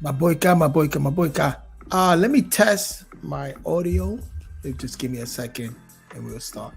my boyka. Let me test my audio. Just give me a second and we'll start.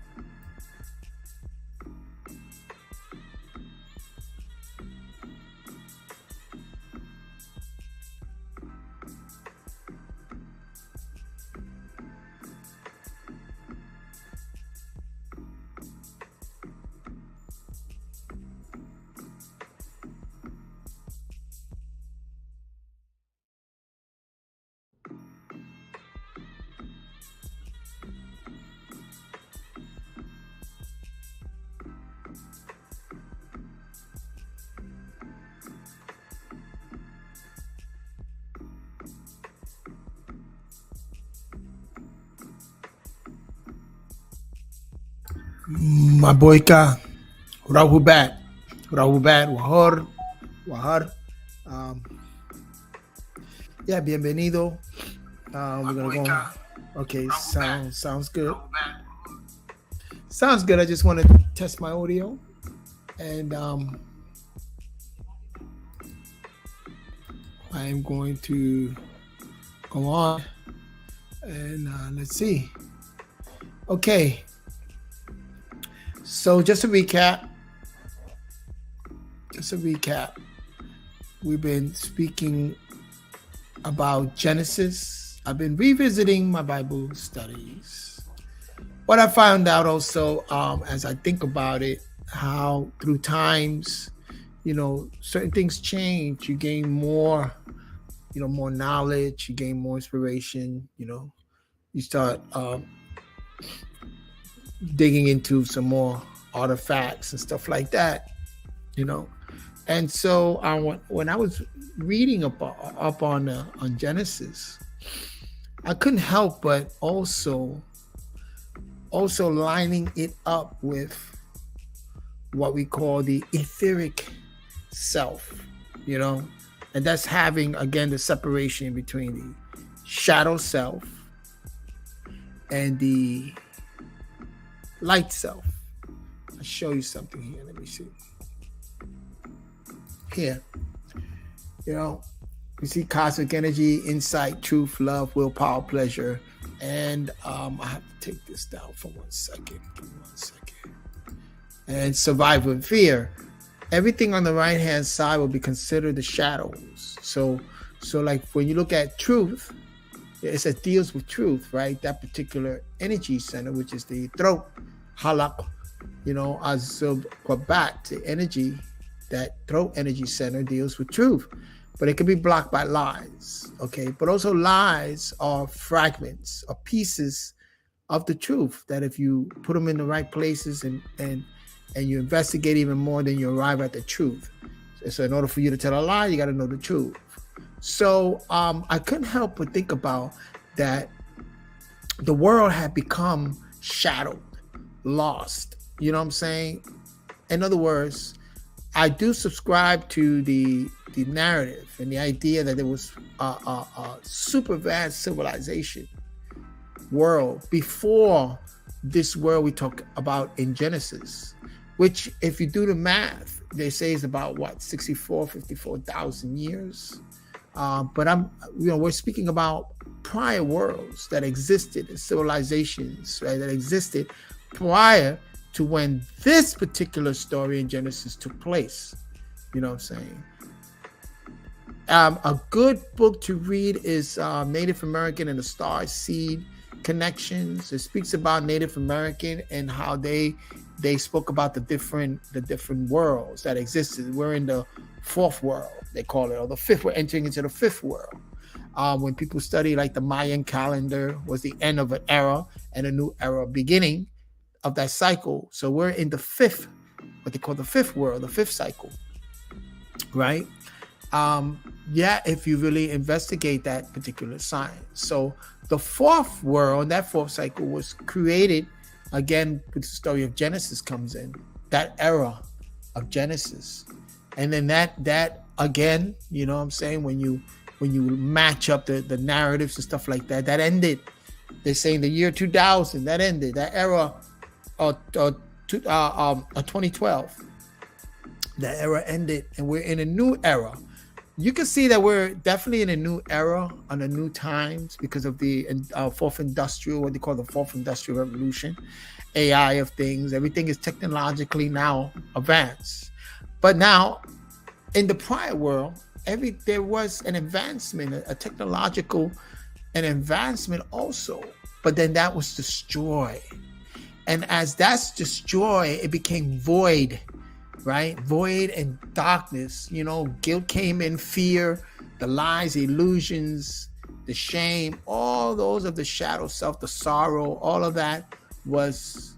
My boyka, Rahubat, Wahar. Um, yeah, bienvenido. We're gonna go. Okay, sounds good. Sounds good. I just want to test my audio, and I am going to go on, and let's see. Okay, so just a recap. We've been speaking about Genesis. I've been revisiting my Bible studies. What I found out also, as I think about it, how through times, certain things change. You gain more, more knowledge. You gain more inspiration. You start digging into some more artifacts and stuff like that. And so when I was reading up on Genesis, I couldn't help but also lining it up with what we call the etheric self, and that's having, again, the separation between the shadow self and the light self. I'll show you something here. Let me see. Here, we see cosmic energy, insight, truth, love, willpower, pleasure, and I have to take this down for 1 second. Give me 1 second. And survival and fear. Everything on the right hand side will be considered the shadows. So like when you look at truth, it says deals with truth, right? That particular energy center, which is the throat, halak, azub kwabat, the energy. That throat energy center deals with truth, but it can be blocked by lies, okay? But also lies are fragments or pieces of the truth that if you put them in the right places and you investigate even more, then you arrive at the truth. So in order for you to tell a lie, you got to know the truth. So I couldn't help but think about that the world had become shadowed, lost. You know what I'm saying? In other words, I do subscribe to the narrative and the idea that there was a super vast civilization world before this world we talk about in Genesis, which if you do the math, they say is about 54,000 years. But we're speaking about prior worlds that existed, and civilizations, right, that existed prior to when this particular story in Genesis took place. You know what I'm saying? A good book to read is Native American and the Star Seed Connections. It speaks about Native American and how they spoke about the different worlds that existed. We're in the fourth world, they call it, or the fifth. We're entering into the fifth world. When people study like the Mayan calendar was the end of an era and a new era beginning of that cycle. So we're in the fifth, what they call the fifth world, the fifth cycle, right? If you really investigate that particular science. So the fourth world, that fourth cycle was created, again, with the story of Genesis comes in, that era of Genesis. And then that again, you know what I'm saying, when you match up the narratives and stuff like that, that ended. They're saying the year 2000, that ended, that era of 2012. That era ended, and we're in a new era. you can see that we're definitely in a new era, on the new times, because of the fourth industrial, what they call the fourth industrial revolution, AI of things. Everything is technologically now advanced. But now, in the prior world, there was an advancement, a technological an advancement also, but then that was destroyed. And as that's destroyed, it became void, right? Void and darkness. Guilt came in, fear, the lies, the illusions, the shame, all those of the shadow self, the sorrow, all of that was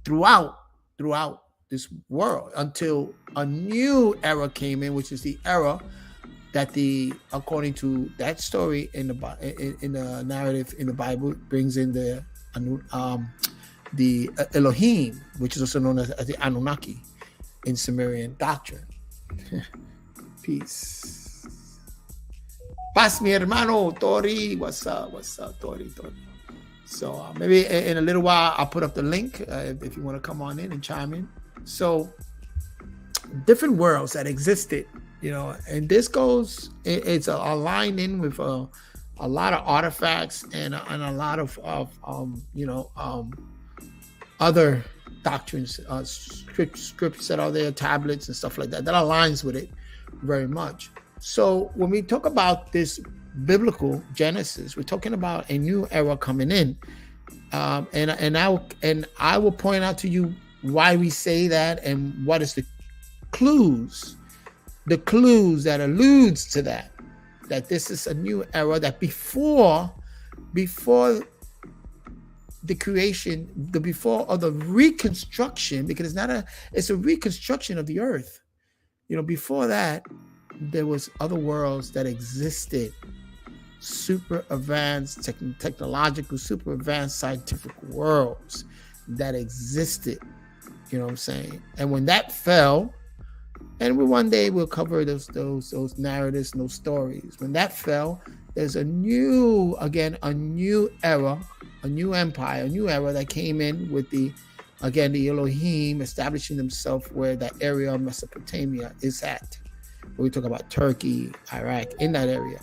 throughout throughout this world until a new era came in, which is the era that according to that story in the narrative in the Bible, brings in the Elohim, which is also known as the Anunnaki in Sumerian doctrine. Peace. Paz mi hermano Tori. What's up? Tori? So maybe in a little while I'll put up the link if you want to come on in and chime in. So different worlds that existed, and this it's aligned in with a lot of artifacts and a lot of other doctrines, scripts that are there, tablets and stuff like that aligns with it very much. So when we talk about this biblical Genesis, we're talking about a new era coming in, and I will point out to you why we say that and what is the clues that alludes to that this is a new era, that before the creation, before of the reconstruction, because it's a reconstruction of the earth. Before that, there was other worlds that existed, super advanced, technological, super advanced scientific worlds that existed. You know what I'm saying? And when that fell, and one day we'll cover those narratives and those stories. When that fell, there's a new era, a new empire, a new era that came in with the Elohim establishing themselves where that area of Mesopotamia is at. When we talk about Turkey, Iraq, in that area,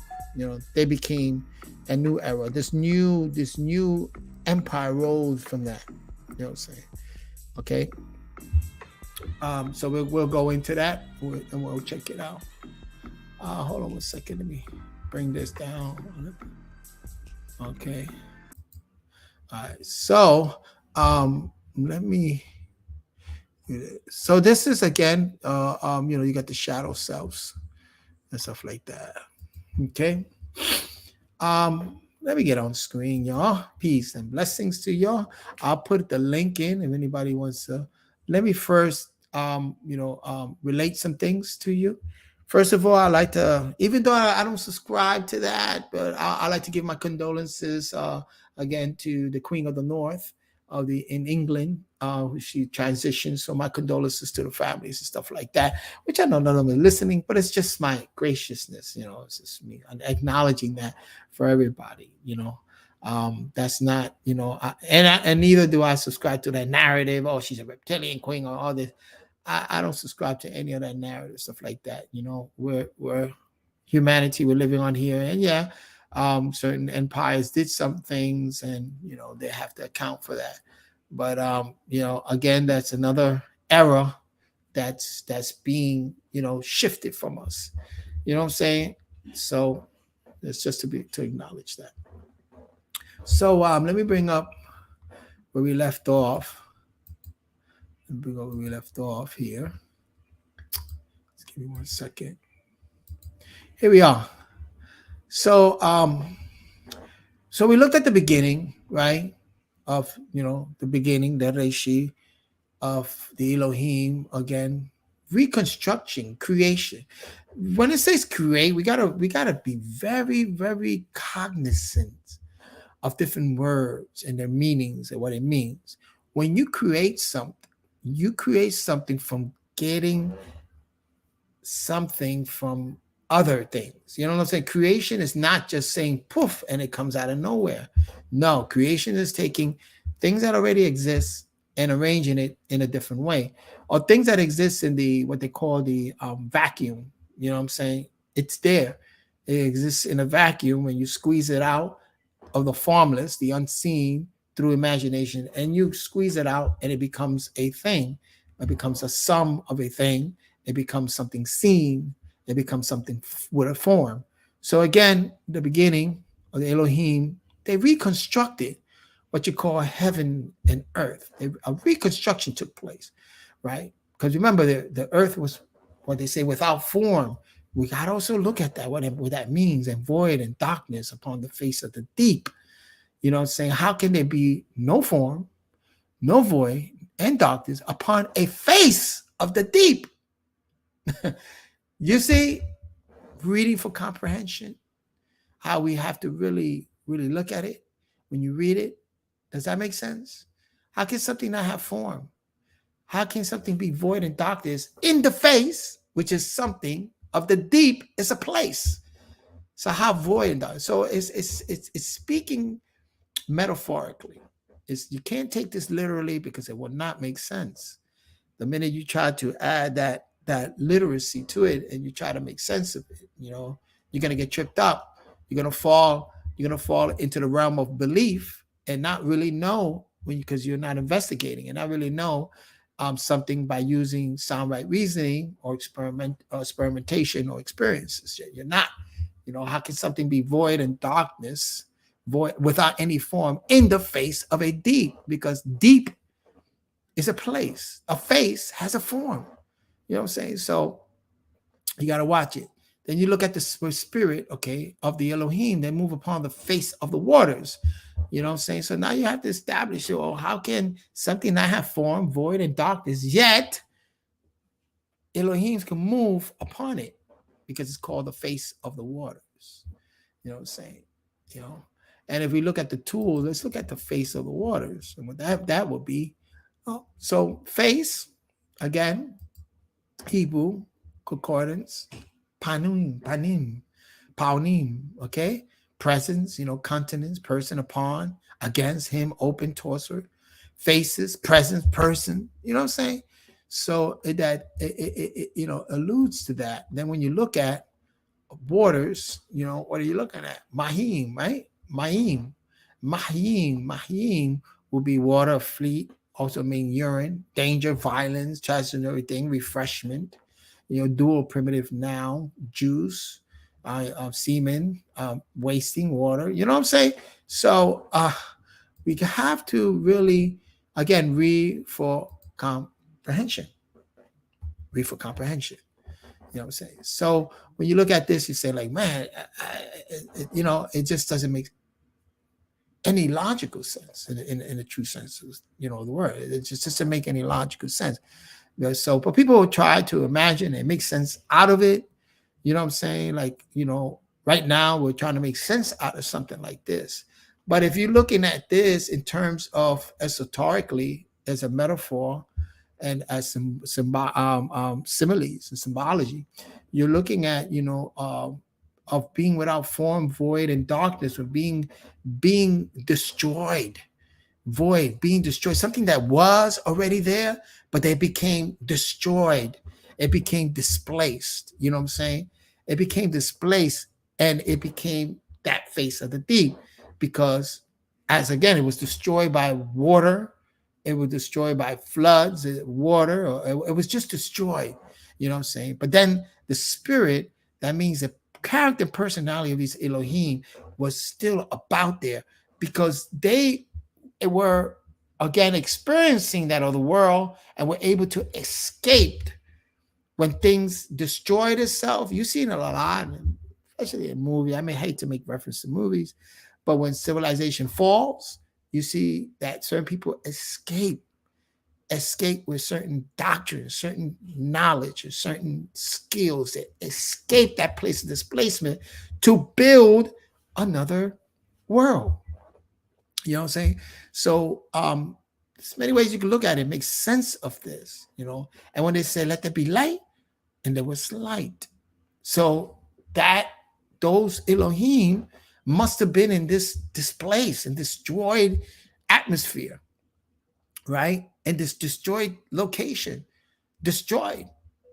they became a new era. This new empire rose from that. You know what I'm saying? Okay. So we'll go into that and we'll check it out. Hold on 1 second. Let me bring this down. Okay. All right. So let me. So this is again, you got the shadow selves and stuff like that. Okay. Let me get on screen, y'all. Peace and blessings to y'all. I'll put the link in if anybody wants to. Let me first, relate some things to you. First of all, I like to, even though I don't subscribe to that, but I like to give my condolences again to the Queen of the North in England. She transitioned, so my condolences to the families and stuff like that. Which I know none of them are listening, but it's just my graciousness. It's just me acknowledging that for everybody. That's not, and neither do I subscribe to that narrative. Oh, she's a reptilian queen or all this. I don't subscribe to any of that narrative stuff like that. We're humanity. We're living on here, and certain empires did some things, and they have to account for that. But again, that's another era that's being shifted from us. You know what I'm saying? So it's just to acknowledge that. So let me bring up where we left off. Here. Just give me 1 second. Here we are. So so we looked at the beginning, right? Of the beginning, the Reishi of the Elohim, again, reconstruction, creation. When it says create, we gotta be very, very cognizant of different words and their meanings and what it means. When you create something from getting something from other things. You know what I'm saying? Creation is not just saying poof and it comes out of nowhere. No, creation is taking things that already exist and arranging it in a different way, or things that exist in what they call the vacuum. You know what I'm saying? It's there. It exists in a vacuum when you squeeze it out of the formless, the unseen, through imagination, and you squeeze it out and it becomes a thing. It becomes a sum of a thing. It becomes something seen. It becomes something with a form. So again, the beginning of the Elohim, they reconstructed what you call heaven and earth. A reconstruction took place, right? Because remember, the earth was what they say without form. We got to also look at that, what that means, and void and darkness upon the face of the deep. You know what I'm saying? How can there be no form, no void, and darkness upon a face of the deep? You see, reading for comprehension, how we have to really, really look at it when you read it. Does that make sense? How can something not have form? How can something be void and darkness in the face, which is something of the deep, is a place? So how void and dark? So it's speaking metaphorically. You can't take this literally because it will not make sense. The minute you try to add that literacy to it and you try to make sense of it, you're gonna get tripped up. You're gonna fall into the realm of belief and not really know because you're not investigating and not really know something by using sound right reasoning or experimentation or experiences. You're not. How can something be void and darkness, void without any form in the face of a deep? Because deep is a place. A face has a form. You know what I'm saying? So you got to watch it. Then you look at the spirit, okay, of the Elohim. They move upon the face of the waters. You know what I'm saying? So now you have to establish, how can something not have form, void, and darkness, yet Elohims can move upon it because it's called the face of the waters. You know what I'm saying? And if we look at the tools, let's look at the face of the waters. And what that would be. So face, again, Hebrew, concordance, panim, paunim, okay? Presence, continents, person, upon, against, him, open, torso, faces, presence, person, you know what I'm saying? So that alludes to that. Then when you look at waters, what are you looking at? Mahim, right? Mahim will be water, fleet, also mean urine, danger, violence, tragedy, and everything, refreshment, dual primitive noun, juice, semen, wasting water, you know what I'm saying? So we have to really, again, read for comprehension. Read for comprehension. You know what I'm saying? So when you look at this, you say, like, man, it just doesn't make any logical sense in the true sense of, the word. It just doesn't make any logical sense. So, but people will try to imagine and make sense out of it. You know what I'm saying? Like, right now we're trying to make sense out of something like this. But if you're looking at this in terms of esoterically as a metaphor, and as some similes and symbology, you're looking at, of being without form, void, and darkness, or being destroyed, void, being destroyed, something that was already there, but they became destroyed. It became displaced. You know what I'm saying? It became displaced, and it became that face of the deep, because as again, it was destroyed by water. It was destroyed by floods, water, or it was just destroyed. You know what I'm saying? But then the spirit, that means the character personality of these Elohim was still about there, because they were, again, experiencing that other world and were able to escape when things destroyed itself. You've seen it a lot, especially in movies. I hate to make reference to movies, but when civilization falls, you see that certain people escape with certain doctrines, certain knowledge, or certain skills, that escape that place of displacement to build another world. You know what I'm saying? So there's many ways you can look at it, make sense of this, And when they say, let there be light, and there was light. So those Elohim must have been in this displaced and destroyed atmosphere, right? And this destroyed location, destroyed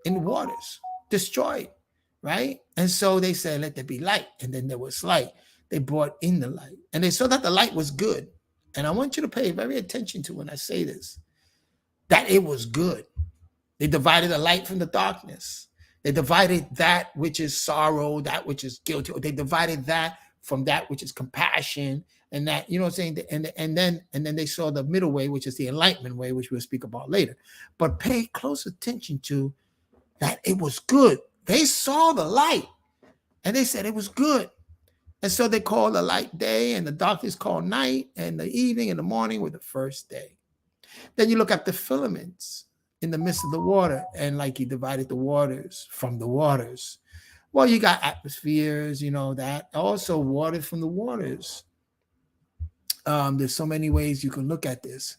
in waters, destroyed. right? And so they said, let there be light. And then there was light. They brought in the light. And they saw that the light was good. And I want you to pay very attention to when I say this, that it was good. They divided the light from the darkness. They divided that which is sorrow, that which is guilty. They divided that from that which is compassion, and that, you know what I'm saying? And then they saw the middle way, which is the enlightenment way, which we'll speak about later. But pay close attention to that it was good. They saw the light and they said it was good. And so they called the light day, and the darkness called night, and the evening and the morning were the first day. Then you look at the filaments in the midst of the water, and like he divided the waters from the waters. Well, you got atmospheres, you know, that also waters from the waters. There's so many ways you can look at this,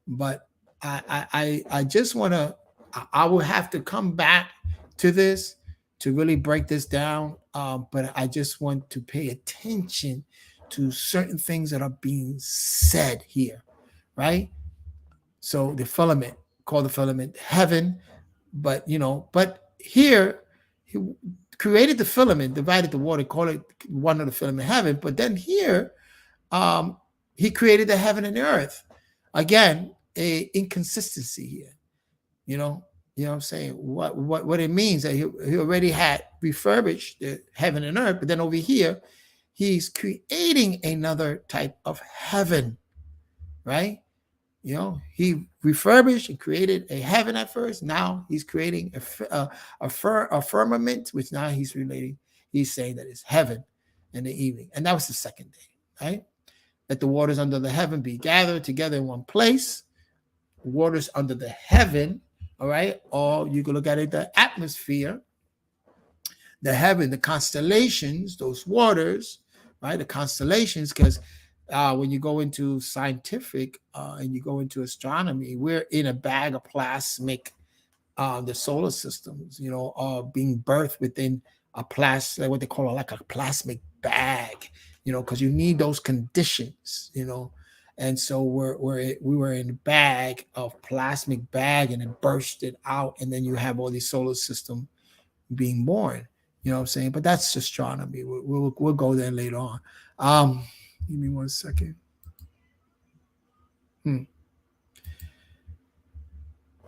but I just want to, I will have to come back to this to really break this down. But I just want to pay attention to certain things that are being said here, right? So the filament, call the filament heaven, but but here he created the filament, divided the water, call it one of the filament heaven. But then here, um, he created the heaven and the earth. Again, a inconsistency here. You know, what I'm saying, what it means that he already had refurbished the heaven and earth, but then over here, he's creating another type of heaven, right? He refurbished and created a heaven at first. Now he's creating a firmament, which now he's relating. He's saying that it's heaven in the evening, and that was the second day, right? Let the waters under the heaven be gathered together in one place. Waters under the heaven, all right? Or you can look at it, the atmosphere, the heaven, the constellations, those waters, right? The constellations, because when you go into scientific and you go into astronomy, we're in a bag of plasmic, the solar systems, are being birthed within a what they call like a plasmic bag, because you need those conditions, and so we were in a bag of plasmic bag, and it bursted out, and then you have all these solar system being born. You know what I'm saying? But that's astronomy. We'll go there later on. Give me one second.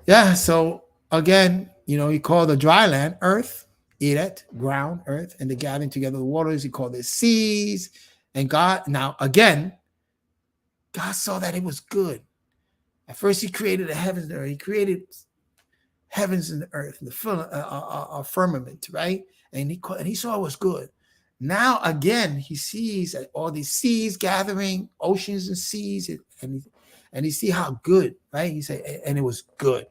Yeah, so again, he called the dry land earth, Eret, ground, earth, and the gathering together of the waters, he called it seas. And God, now again, God saw that it was good. At first, he created the heavens and earth. He created heavens and the earth, and the firmament, right? And he saw it was good. Now again, he sees all these seas gathering, oceans and seas, and he see how good, right? He said, and it was good,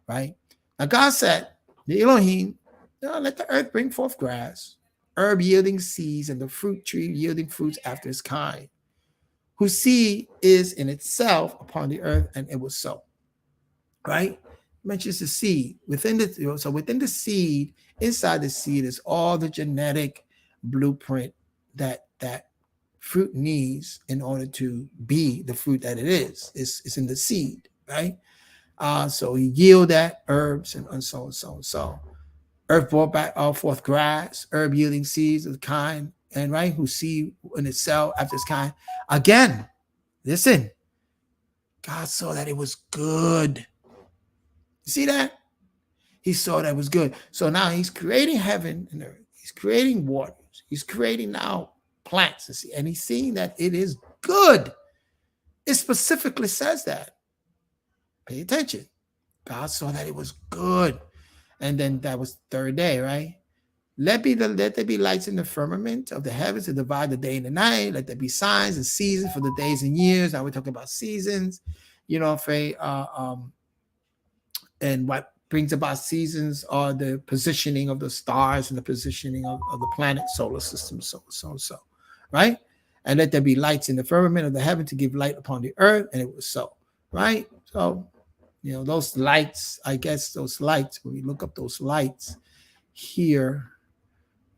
right? Now God said, the Elohim, let the earth bring forth grass, herb yielding seeds, and the fruit tree yielding fruits after its kind, whose seed is in itself upon the earth, and it was so, right? Mentions the seed within within the seed, inside the seed is all the genetic blueprint that fruit needs in order to be the fruit that it is. It's in the seed, right? So he yield that herbs and so and so and so. Earth brought back all forth grass, herb yielding seeds of the kind, and right, who seed in itself after its kind. Again, listen, God saw that it was good. You see that? He saw that it was good. So now he's creating heaven and earth. He's creating waters. He's creating now plants. And he's seeing that it is good. It specifically says that. Pay attention. God saw that it was good. And then that was the third day, right? Let there be lights in the firmament of the heavens to divide the day and the night. Let there be signs and seasons for the days and years. Now we're talking about seasons, and what brings about seasons are the positioning of the stars and the positioning of the planet, solar system, so, right? And let there be lights in the firmament of the heaven to give light upon the earth, and it was so, right? So, those lights, I guess those lights, when we look up those lights here,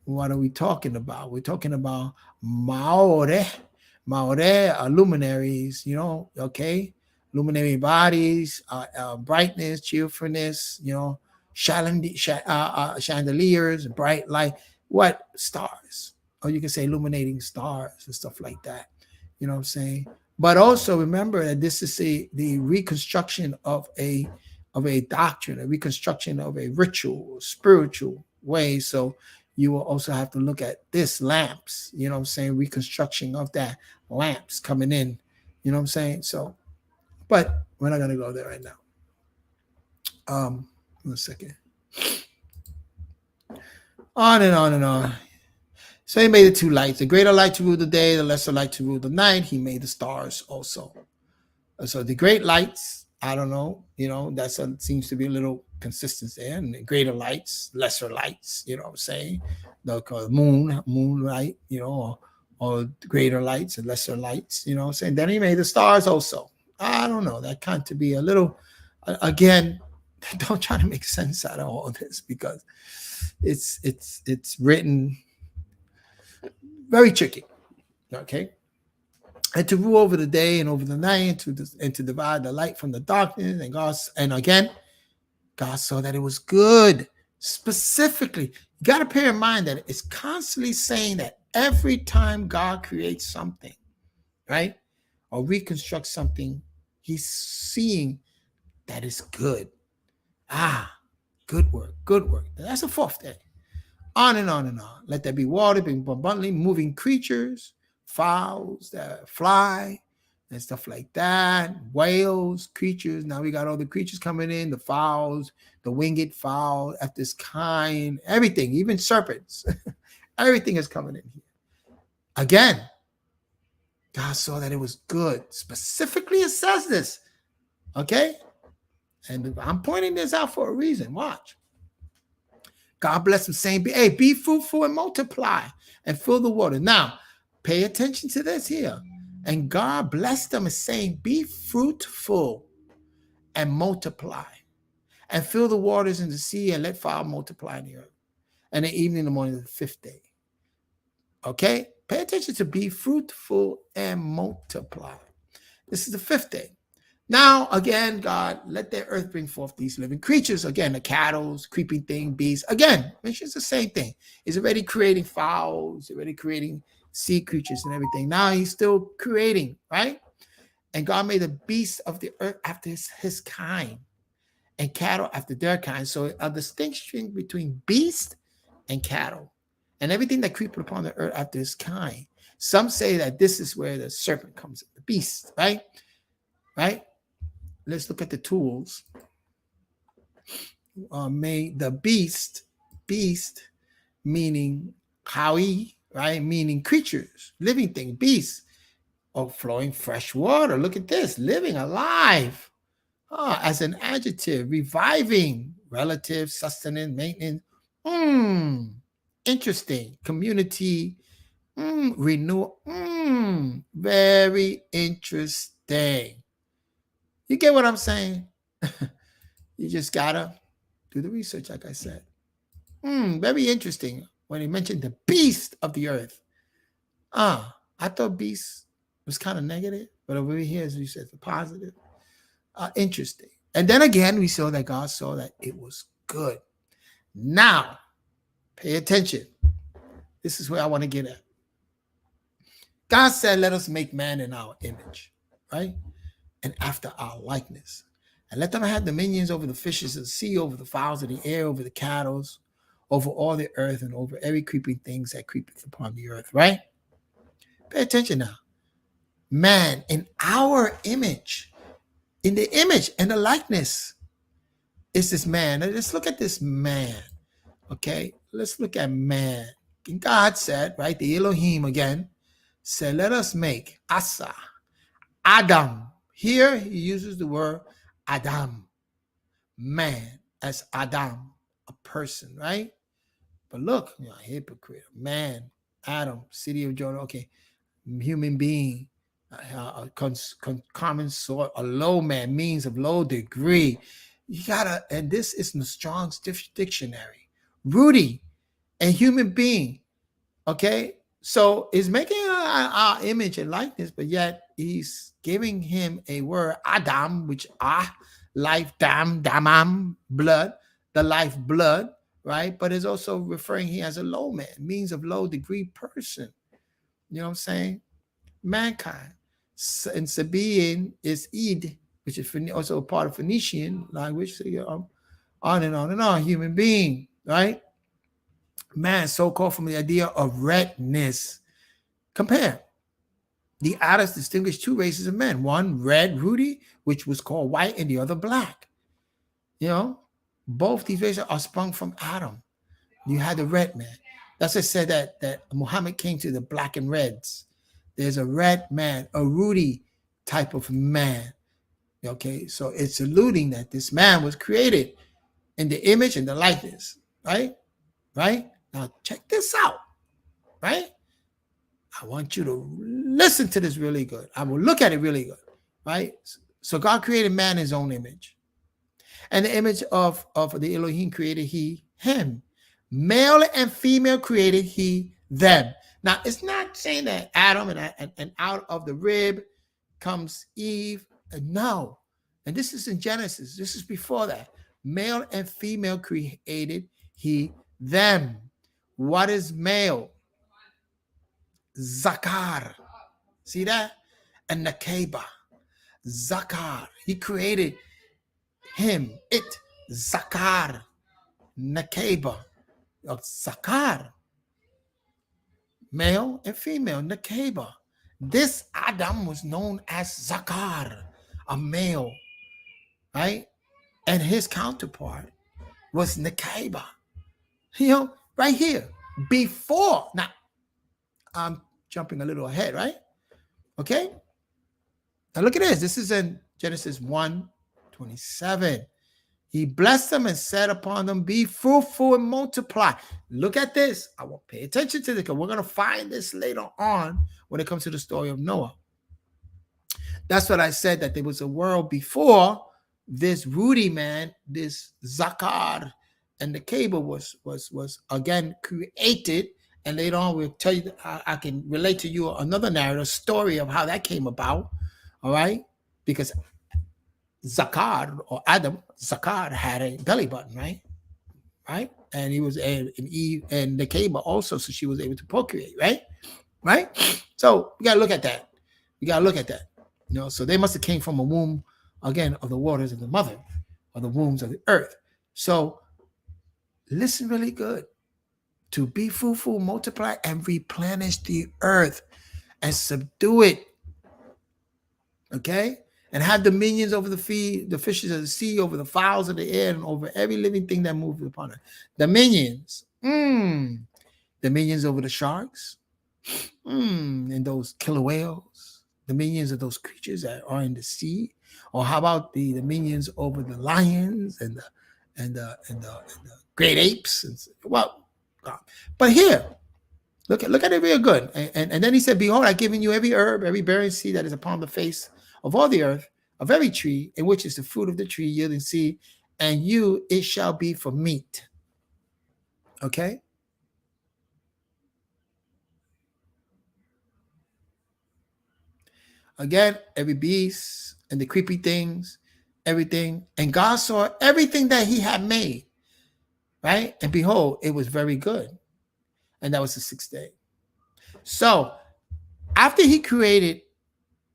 what are we talking about? We're talking about Maore luminaries, okay? Luminary bodies, brightness, cheerfulness, chandeliers, bright light. What? Stars. Or you can say illuminating stars and stuff like that. You know what I'm saying? But also remember that this is the reconstruction of a doctrine, a reconstruction of a ritual, spiritual way. So you will also have to look at this lamps, you know what I'm saying, reconstruction of that lamps coming in, you know what I'm saying? So, but we're not gonna go there right now. 1 second. On and on and on. So he made the two lights, the greater light to rule the day, the lesser light to rule the night. He made the stars also. So the great lights, I don't know, that's seems to be a little consistency there. And the greater lights, lesser lights, you know what I'm saying? The moonlight, or greater lights and lesser lights, you know what I'm saying? Then he made the stars also. I don't know. That kind of be a little, again, don't try to make sense out of all of this because it's written very tricky. Okay. And to rule over the day and over the night, and to divide the light from the darkness. And again, God saw that it was good. Specifically, you got to bear in mind that it's constantly saying that every time God creates something, right, or reconstructs something, he's seeing that it's good. Good work, good work. That's the fourth day. On and on and on. Let there be water, being abundantly moving creatures, fowls that fly and stuff like that, whales, creatures. Now we got all the creatures coming in, the fowls, the winged fowl at this kind, everything, even serpents. Everything is coming in here. Again, God saw that it was good. Specifically, it says this. Okay? And I'm pointing this out for a reason. Watch. God bless him saying, hey, be fruitful and multiply and fill the water. Now, pay attention to this here. And God blessed them saying, be fruitful and multiply and fill the waters in the sea and let fire multiply in the earth. And the evening and the morning of the fifth day. Okay? Pay attention to be fruitful and multiply. This is the fifth day. Now, again, God, let the earth bring forth these living creatures. Again, the cattle, creeping thing, beasts. Again, it's the same thing. He's already creating fowls, already creating sea creatures and everything. Now he's still creating, right? And God made the beasts of the earth after his kind and cattle after their kind. So a distinction between beast and cattle and everything that creepeth upon the earth after his kind. Some say that this is where the serpent comes in, the beast, right? Right? Let's look at the tools. Made the beast meaning kawi, right? Meaning creatures, living thing, beasts, or flowing fresh water. Look at this, living, alive. As an adjective, reviving, relative, sustenance, maintenance. Interesting. Community, renewal. Very interesting. You get what I'm saying? You just gotta do the research, like I said. Very interesting when he mentioned the beast of the earth. I thought beast was kind of negative, but over here, as we said, it's a positive. Interesting. And then again, we saw that God saw that it was good. Now, pay attention. This is where I want to get at. God said, let us make man in our image, right? And after our likeness. And let them have dominions over the fishes of the sea, over the fowls of the air, over the cattle, over all the earth, and over every creeping things that creepeth upon the earth, right? Pay attention now. Man in our image, in the image and the likeness is this man. Now, let's look at this man, okay? Let's look at man. And God said, right, the Elohim again, said, let us make Asa, Adam. Here he uses the word Adam, man, as Adam, a person, right? But look, hypocrite, man, Adam, city of Jordan, okay, human being, common sort, a low man, means of low degree. You gotta, and this is in the Strong's dictionary. Rudy, a human being, okay? So he's making our image and likeness, but yet he's giving him a word, Adam, which life, damam, blood, the lifeblood, right? But it's also referring here as a low man, means of low degree person. You know what I'm saying? Mankind. And Sabaean is Id, which is also a part of Phoenician language. So on and on and on. Human being, right? Man, so called from the idea of redness. Compare. The Atlas distinguished two races of men, one red, ruddy, which was called white, and the other black. You know, both these races are sprung from Adam. You had the red man. That's what said that Muhammad came to the black and reds. There's a red man, a ruddy type of man. Okay, so it's alluding that this man was created in the image and the likeness, right? Right? Now check this out, right? I want you to listen to this really good. I will look at it really good, right? So God created man in his own image. And the image of the Elohim created he, him. Male and female created he, them. Now, it's not saying that Adam and out of the rib comes Eve. No. And this is in Genesis. This is before that. Male and female created he, them. What is male? Zakar. See that? And Nakeba. Zakar. He created him, it, Zakar. Nakeba. Zakar. Male and female. Nakeba. This Adam was known as Zakar, a male, right? And his counterpart was Nakeba. You know, right here. Before. Now, I'm jumping a little ahead, right? Okay. Now look at this. This is in Genesis 1:27. He blessed them and said upon them, be fruitful and multiply. Look at this. I will pay attention to this because we're going to find this later on when it comes to the story of Noah. That's what I said, that there was a world before this Rudy man, this Zakar, and the cable was again created. And later on, we'll tell you, I can relate to you another narrative story of how that came about. All right? Because Zakar or Adam, Zakar had a belly button, right? Right? And he was an Eve and the cable also, so she was able to procreate, right? Right? So we gotta look at that. You know, so they must have came from a womb, again, of the waters of the mother, or the wombs of the earth. So listen really good. To be fruitful, multiply, and replenish the earth and subdue it. Okay? And have dominions over the fishes of the sea, over the fowls of the air, and over every living thing that moves upon it. Dominions. Dominions over the sharks. And those killer whales. Dominions of those creatures that are in the sea. Or how about the dominions over the lions and the great apes? But here, look at it real good. And then he said, behold, I've given you every herb, every bearing seed that is upon the face of all the earth, of every tree, in which is the fruit of the tree yielding seed, and you it shall be for meat. Okay? Again, every beast and the creepy things, everything. And God saw everything that he had made, right? And behold, it was very good. And that was the sixth day. So after he created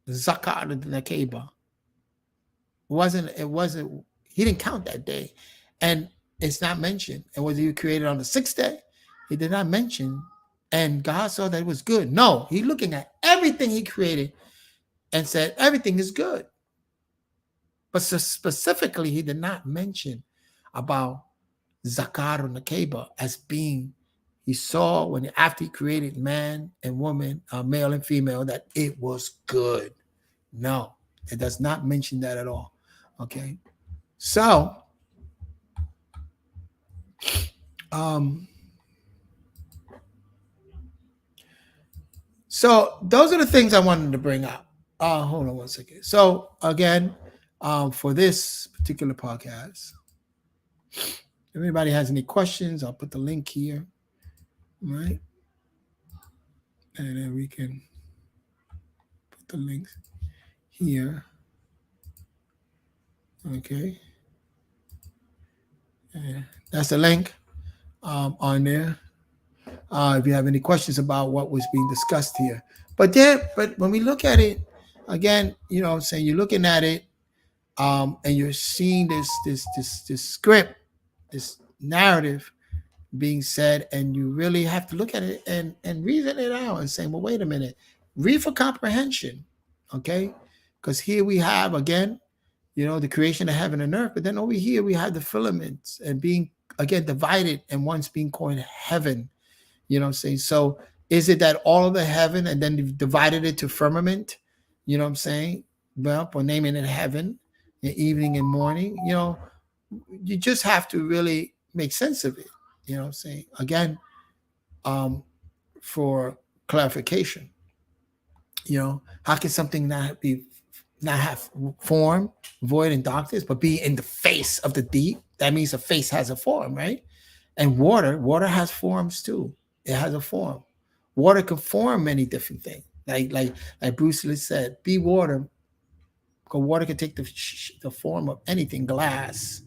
Zakat and the Nakeba, he didn't count that day. And it's not mentioned. And was he created on the sixth day? He did not mention. And God saw that it was good. No, he's looking at everything he created and said, everything is good. But so specifically, he did not mention about Zakar and Nakeba as being, he saw when after he created man and woman, male and female, that it was good. No, it does not mention that at all. Okay. So, so those are the things I wanted to bring up. Hold on one second. So again, for this particular podcast, if anybody has any questions, I'll put the link here, right? And then we can put the links here. Okay. And that's the link on there. If you have any questions about what was being discussed here. But when we look at it, again, I'm saying you're looking at it, and you're seeing this script, this narrative being said, and you really have to look at it and reason it out and say, well, wait a minute, read for comprehension, okay? Because here we have again, the creation of heaven and earth, but then over here we have the filaments and being again divided, and one's being called heaven. You know what I'm saying? So is it that all of the heaven and then you've divided it to firmament? You know what I'm saying? Well, for naming it heaven, evening and morning, you just have to really make sense of it. You know what I'm saying? Again, for clarification, how can something not have form, void, and darkness, but be in the face of the deep? That means the face has a form, right? And water has forms too. It has a form. Water can form many different things. Like Bruce Lee said, be water, because water can take the form of anything, glass,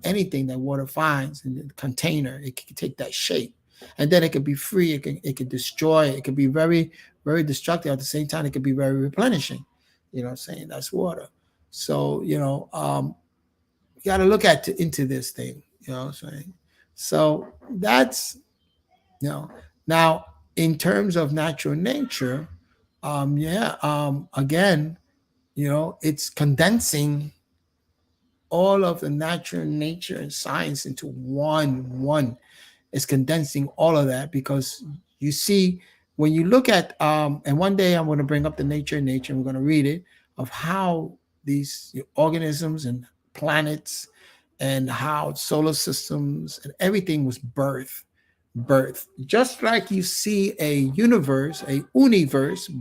anything that water finds in the container. It can take that shape, and then it can be free. It can destroy. It can be very, very destructive. At the same time, it can be very replenishing. You know what I'm saying? That's water. So you got to look into this thing. You know what I'm saying? So that's now in terms of natural nature, again, it's condensing all of the natural nature and science into one. It's condensing all of that, because you see, when you look at and one day I'm going to bring up the nature and we're going to read it, of how these organisms and planets and how solar systems and everything was birth, just like you see a universe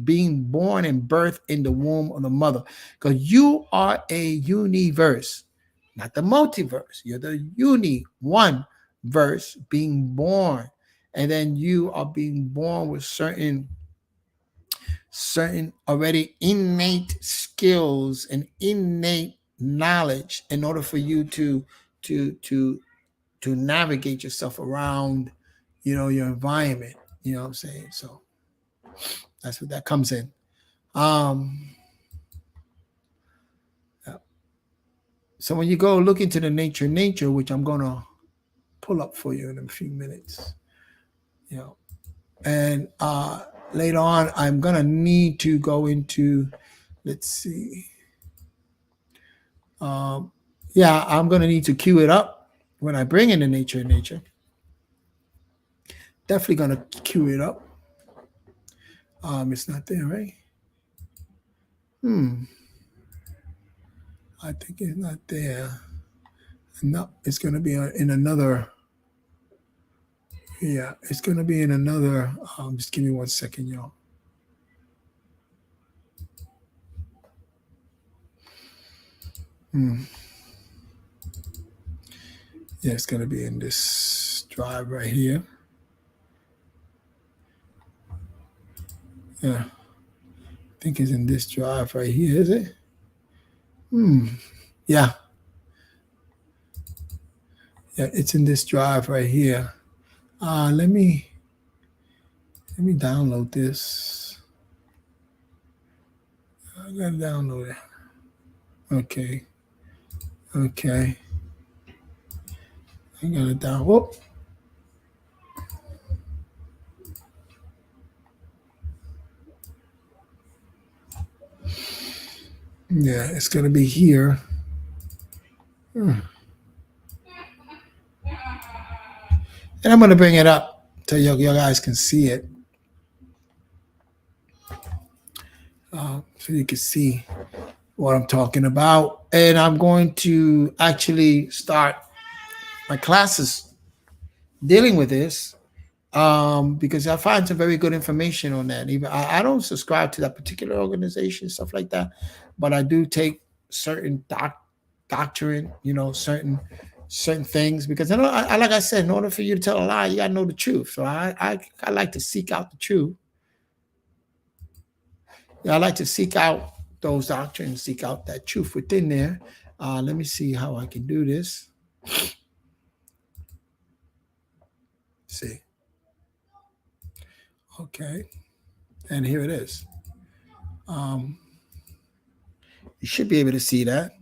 being born and birth in the womb of the mother, because you are a universe, not the multiverse. You're the one verse being born, and then you are being born with certain already innate skills and innate knowledge in order for you to to to navigate yourself around, your environment. You know what I'm saying? So that's what that comes in. Yeah. So when you go look into the nature, which I'm gonna pull up for you in a few minutes, and later on I'm gonna need to go into, let's see, I'm gonna need to cue it up when I bring in the nature. Definitely gonna cue it up. It's not there, right? I think it's not there. No, it's going to be in another. Yeah, it's going to be in another. Just give me 1 second, y'all. Yeah, it's going to be in this drive right here. Yeah, I think it's in this drive right here. Is it? Yeah. Yeah, it's in this drive right here. Let me download this. I gotta download it. Okay. I gotta download. Yeah, it's gonna be here. And I'm gonna bring it up so you guys can see it. So you can see what I'm talking about. And I'm going to actually start my classes dealing with this, because I find some very good information on that. Even I don't subscribe to that particular organization, stuff like that, but I do take certain doctrine, certain things, because like I said, in order for you to tell a lie, you gotta know the truth. So I like to seek out the truth. I like to seek out those doctrines, seek out that truth within there. Let me see how I can do this. see. Okay. And here it is. You should be able to see that.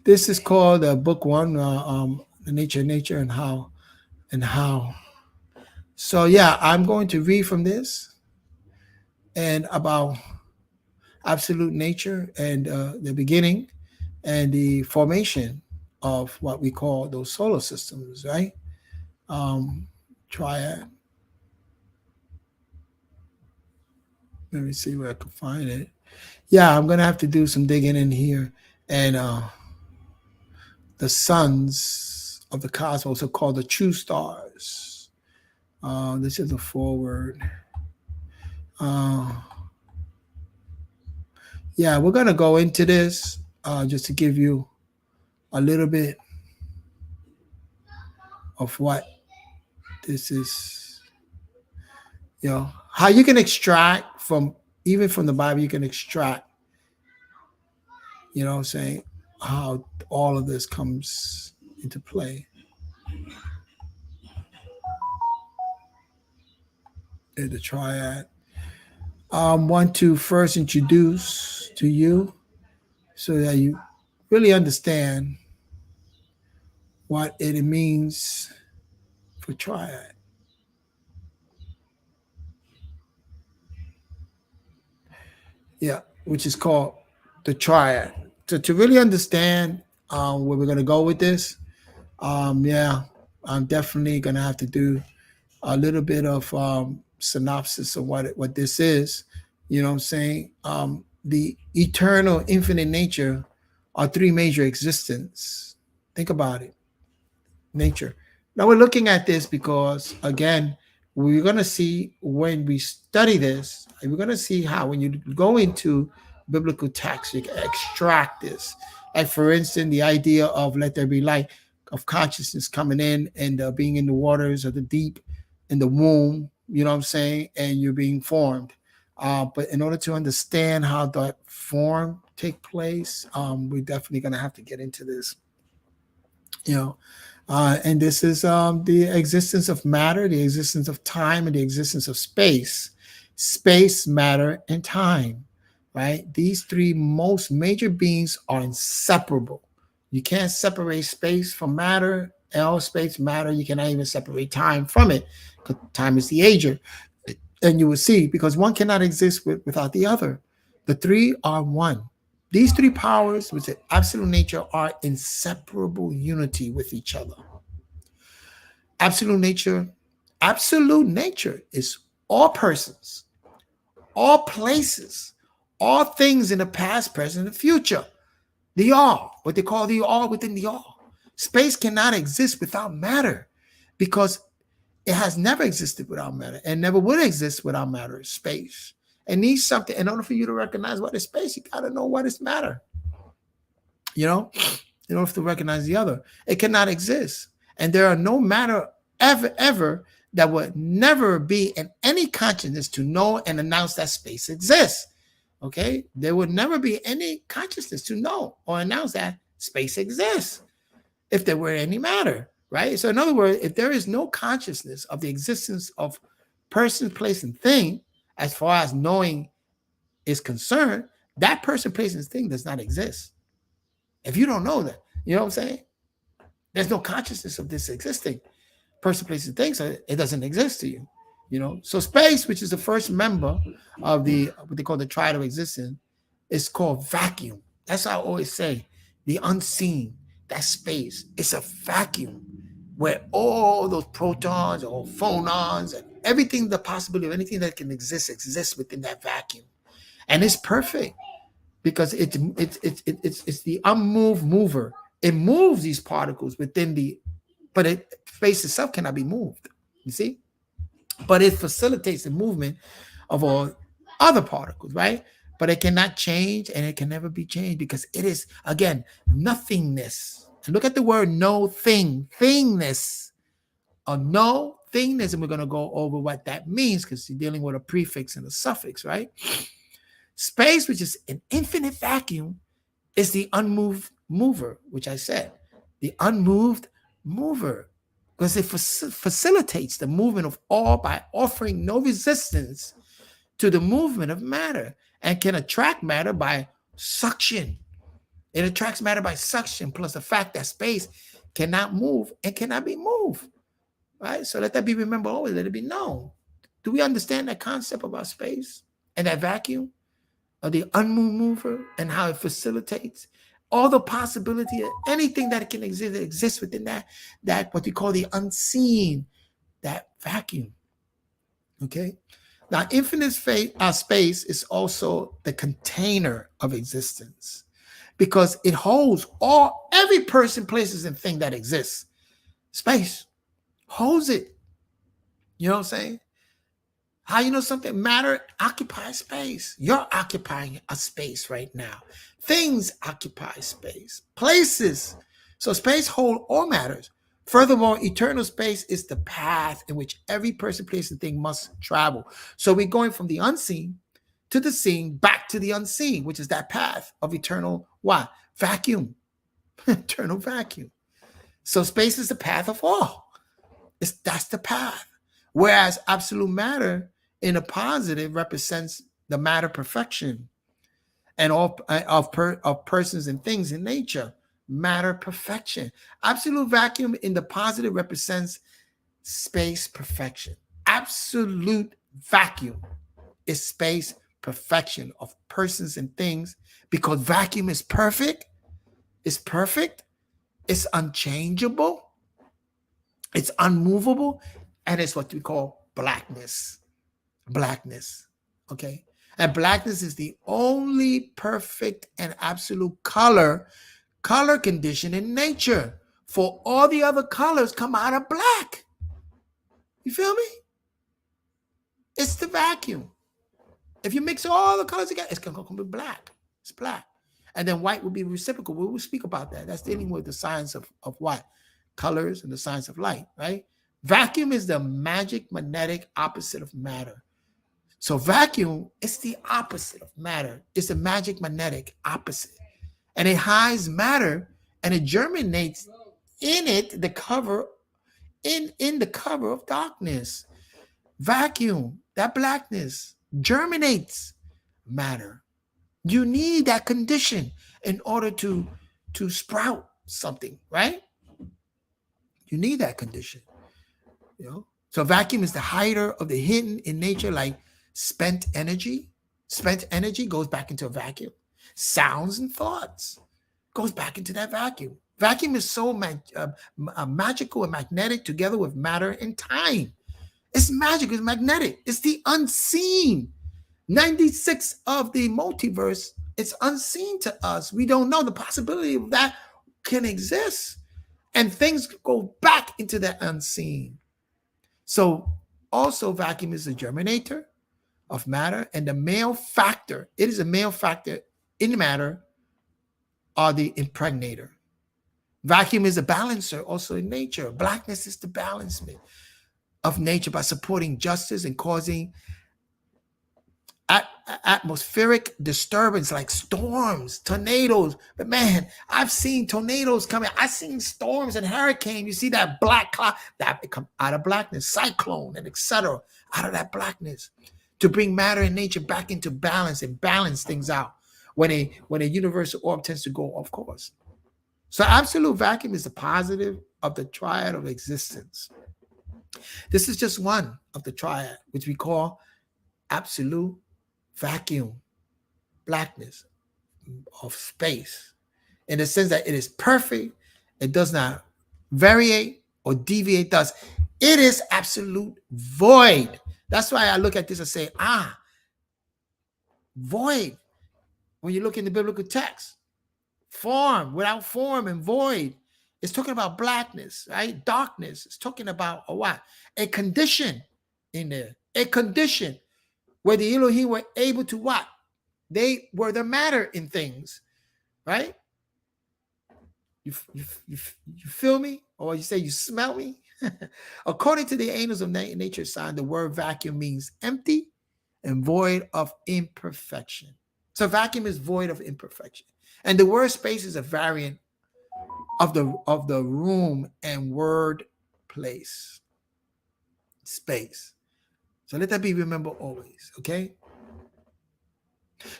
This is called book one, the nature of nature and how. So yeah, I'm going to read from this and about absolute nature and the beginning and the formation of what we call those solar systems, right? Um, Triad. Let me see where I can find it. Yeah, I'm gonna have to do some digging in here. And the suns of the cosmos are called the true stars. This is a forward. Uh, yeah, we're gonna go into this just to give you a little bit of what this is. How you can extract from even from the Bible, you can extract. What I'm saying, how all of this comes into play. In the triad. Want to first introduce to you so that you really understand what it means for triad. Yeah, which is called the triad. So to really understand where we're going to go with this, yeah, I'm definitely going to have to do a little bit of synopsis of what this is. You know what I'm saying? The eternal, infinite nature are three major existence. Think about it. Nature. Now we're looking at this because, again, we're going to see when we study this, and we're going to see how when you go into biblical text, you can extract this. Like, for instance, the idea of let there be light, of consciousness coming in and being in the waters of the deep, in the womb, you know what I'm saying? And you're being formed. But in order to understand how that form take place, we're definitely going to have to get into this. And this is the existence of matter, the existence of time, and the existence of space, matter, and time, right? These three most major beings are inseparable. You can't separate space from matter, space, matter. You cannot even separate time from it, because time is the ager. And you will see, because one cannot exist without the other. The three are one. These three powers, which are absolute nature, are inseparable unity with each other. Absolute nature is all persons, all places, all things in the past, present, and future. The all, what they call the all within the all. Space cannot exist without matter because it has never existed without matter and never would exist without matter. Space. It needs something. In order for you to recognize what is space, you got to know what is matter. In order to recognize the other, it cannot exist. And there are no matter ever that would never be in any consciousness to know and announce that space exists. Okay? There would never be any consciousness to know or announce that space exists if there were any matter, right? So in other words, if there is no consciousness of the existence of person, place, and thing, as far as knowing is concerned, that person, place, and thing does not exist. If you don't know that, you know what I'm saying? There's no consciousness of this existing person, place, and thing, so it doesn't exist to you. So space, which is the first member of what they call the triad of existence, is called vacuum. That's what I always say. The unseen, that space, it's a vacuum where all those protons or phonons and everything, the possibility of anything that can exist exists within that vacuum, and it's perfect because it's the unmoved mover. It moves these particles within but space itself cannot be moved. You see, but it facilitates the movement of all other particles, right? But it cannot change, and it can never be changed because it is, again, nothingness. And look at the word no thing, thingness, or no thingness, and we're going to go over what that means because you're dealing with a prefix and a suffix, right? Space, which is an infinite vacuum, is the unmoved mover, which I said, the unmoved mover. because it facilitates the movement of all by offering no resistance to the movement of matter, and can attract matter by suction. It attracts matter by suction, plus the fact that space cannot move and cannot be moved. Right? So let that be remembered always, let it be known. Do we understand that concept about space and that vacuum of the unmoved mover and how it facilitates all the possibility of anything that can exist that exists within that what we call the unseen, that vacuum. Okay. Now, infinite space is also the container of existence because it holds every person, places, and thing that exists. Space holds it. You know what I'm saying? How you know something? Matter occupies space. You're occupying a space right now. Things occupy space. Places. So space holds all matters. Furthermore, eternal space is the path in which every person, place, and thing must travel. So we're going from the unseen to the seen, back to the unseen, which is that path of eternal what? Vacuum. Eternal vacuum. So space is the path of all. That's the path. Whereas absolute matter in a positive represents the matter perfection and all of persons and things in nature. Matter perfection. Absolute vacuum in the positive represents space perfection. Absolute vacuum is space perfection of persons and things, because vacuum is perfect, it's unchangeable, it's unmovable, and it's what we call blackness. Okay? And blackness is the only perfect and absolute color condition in nature. For all the other colors come out of black. You feel me? It's the vacuum. If you mix all the colors together, it's going to come with black. It's black. And then white will be reciprocal. We will speak about that. That's dealing with the science of what? Colors and the science of light, right? Vacuum is the magic magnetic opposite of matter. So vacuum is the opposite of matter. It's the magic magnetic opposite. And it hides matter and it germinates in it the cover, in the cover of darkness. Vacuum, that blackness, germinates matter. You need that condition in order to sprout something, right? You need that condition. You know? So vacuum is the hider of the hidden in nature, like spent energy. Spent energy goes back into a vacuum. Sounds and thoughts goes back into that vacuum. Vacuum is so magical and magnetic together with matter and time. It's magic, it's magnetic. It's the unseen. 96 of the multiverse, it's unseen to us. We don't know the possibility of that can exist. And things go back into that unseen. So also vacuum is a germinator of matter, and the male factor, it is a male factor in matter, are the impregnator. Vacuum is a balancer also in nature. Blackness is the balancement of nature by supporting justice and causing atmospheric disturbance like storms, tornadoes. But man, I've seen tornadoes coming. I've seen storms and hurricanes. You see that black cloud that come out of blackness, cyclone and etc. out of that blackness to bring matter and nature back into balance and balance things out when a universal orb tends to go off course. So absolute vacuum is the positive of the triad of existence. This is just one of the triad, which we call absolute vacuum, blackness of space, in the sense that it is perfect, it does not variate or deviate. Thus, it is absolute void. That's why I look at this and say, void. When you look in the biblical text, form, without form, and void, it's talking about blackness, right? Darkness. It's talking about a what? A condition in there. A condition where the Elohim were able to what? They were the matter in things, right? You feel me? Or you say you smell me? According to the angels of nature sign, the word vacuum means empty and void of imperfection. So vacuum is void of imperfection. And the word space is a variant of the room and word place, space. So let that be remembered always, okay?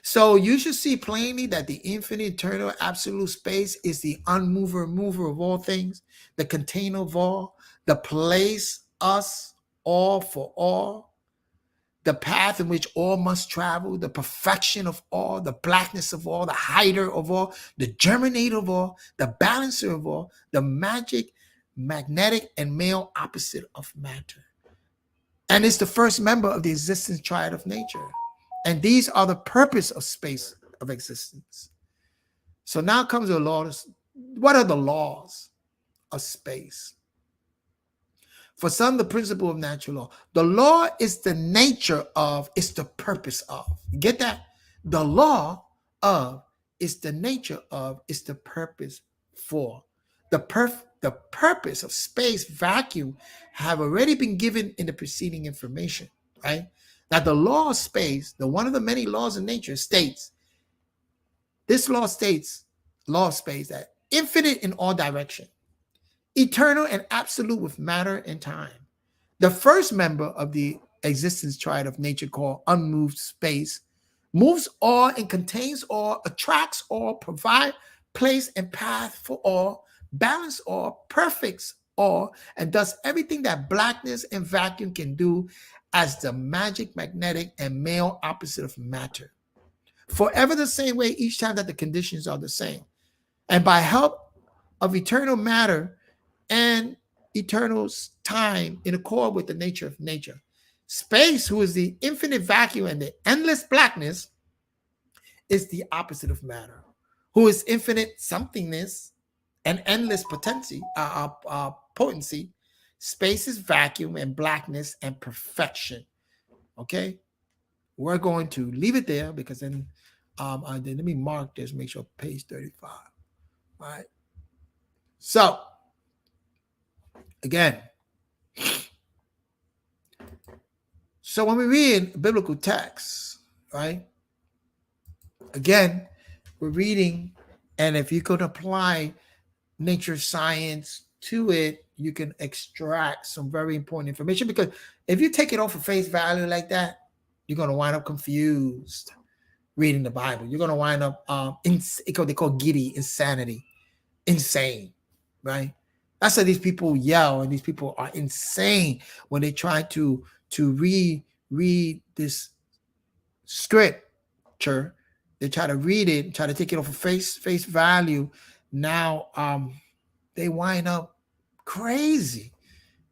So you should see plainly that the infinite, eternal, absolute space is the unmover, mover of all things, the container of all, the place, us, all for all, the path in which all must travel, the perfection of all, the blackness of all, the hider of all, the germinator of all, the balancer of all, the magic, magnetic, and male opposite of matter. And it's the first member of the existence triad of nature. And these are the purpose of space of existence. So now comes the laws. What are the laws of space? For some, the principle of natural law. The law is the nature of, it's the purpose of. Get that? The law of is the nature of, is the purpose for. The purpose of space vacuum have already been given in the preceding information, right? Now, the law of space, the one of the many laws of nature states, this law states, law of space, that infinite in all direction, eternal and absolute with matter and time. The first member of the existence triad of nature, called unmoved space, moves all and contains all, attracts all, provide place and path for all, balance all, perfects all, and does everything that blackness and vacuum can do as the magic, magnetic, and male opposite of matter. Forever the same way each time that the conditions are the same. And by help of eternal matter and eternal time in accord with the nature of nature. Space, who is the infinite vacuum and the endless blackness, is the opposite of matter, who is infinite somethingness and endless potency. Space is vacuum and blackness and perfection. Okay, we're going to leave it there because then, let me mark this. Make sure page 35. All right. So again, so when we read biblical texts, right? Again, we're reading, and if you could apply nature science to it, you can extract some very important information. Because if you take it off of face value like that, you're going to wind up confused reading the Bible. You're going to wind up they call giddy, insanity, insane, right? That's why these people yell, and these people are insane when they try to read this scripture. They try to read it, try to take it off of face value. Now they wind up crazy.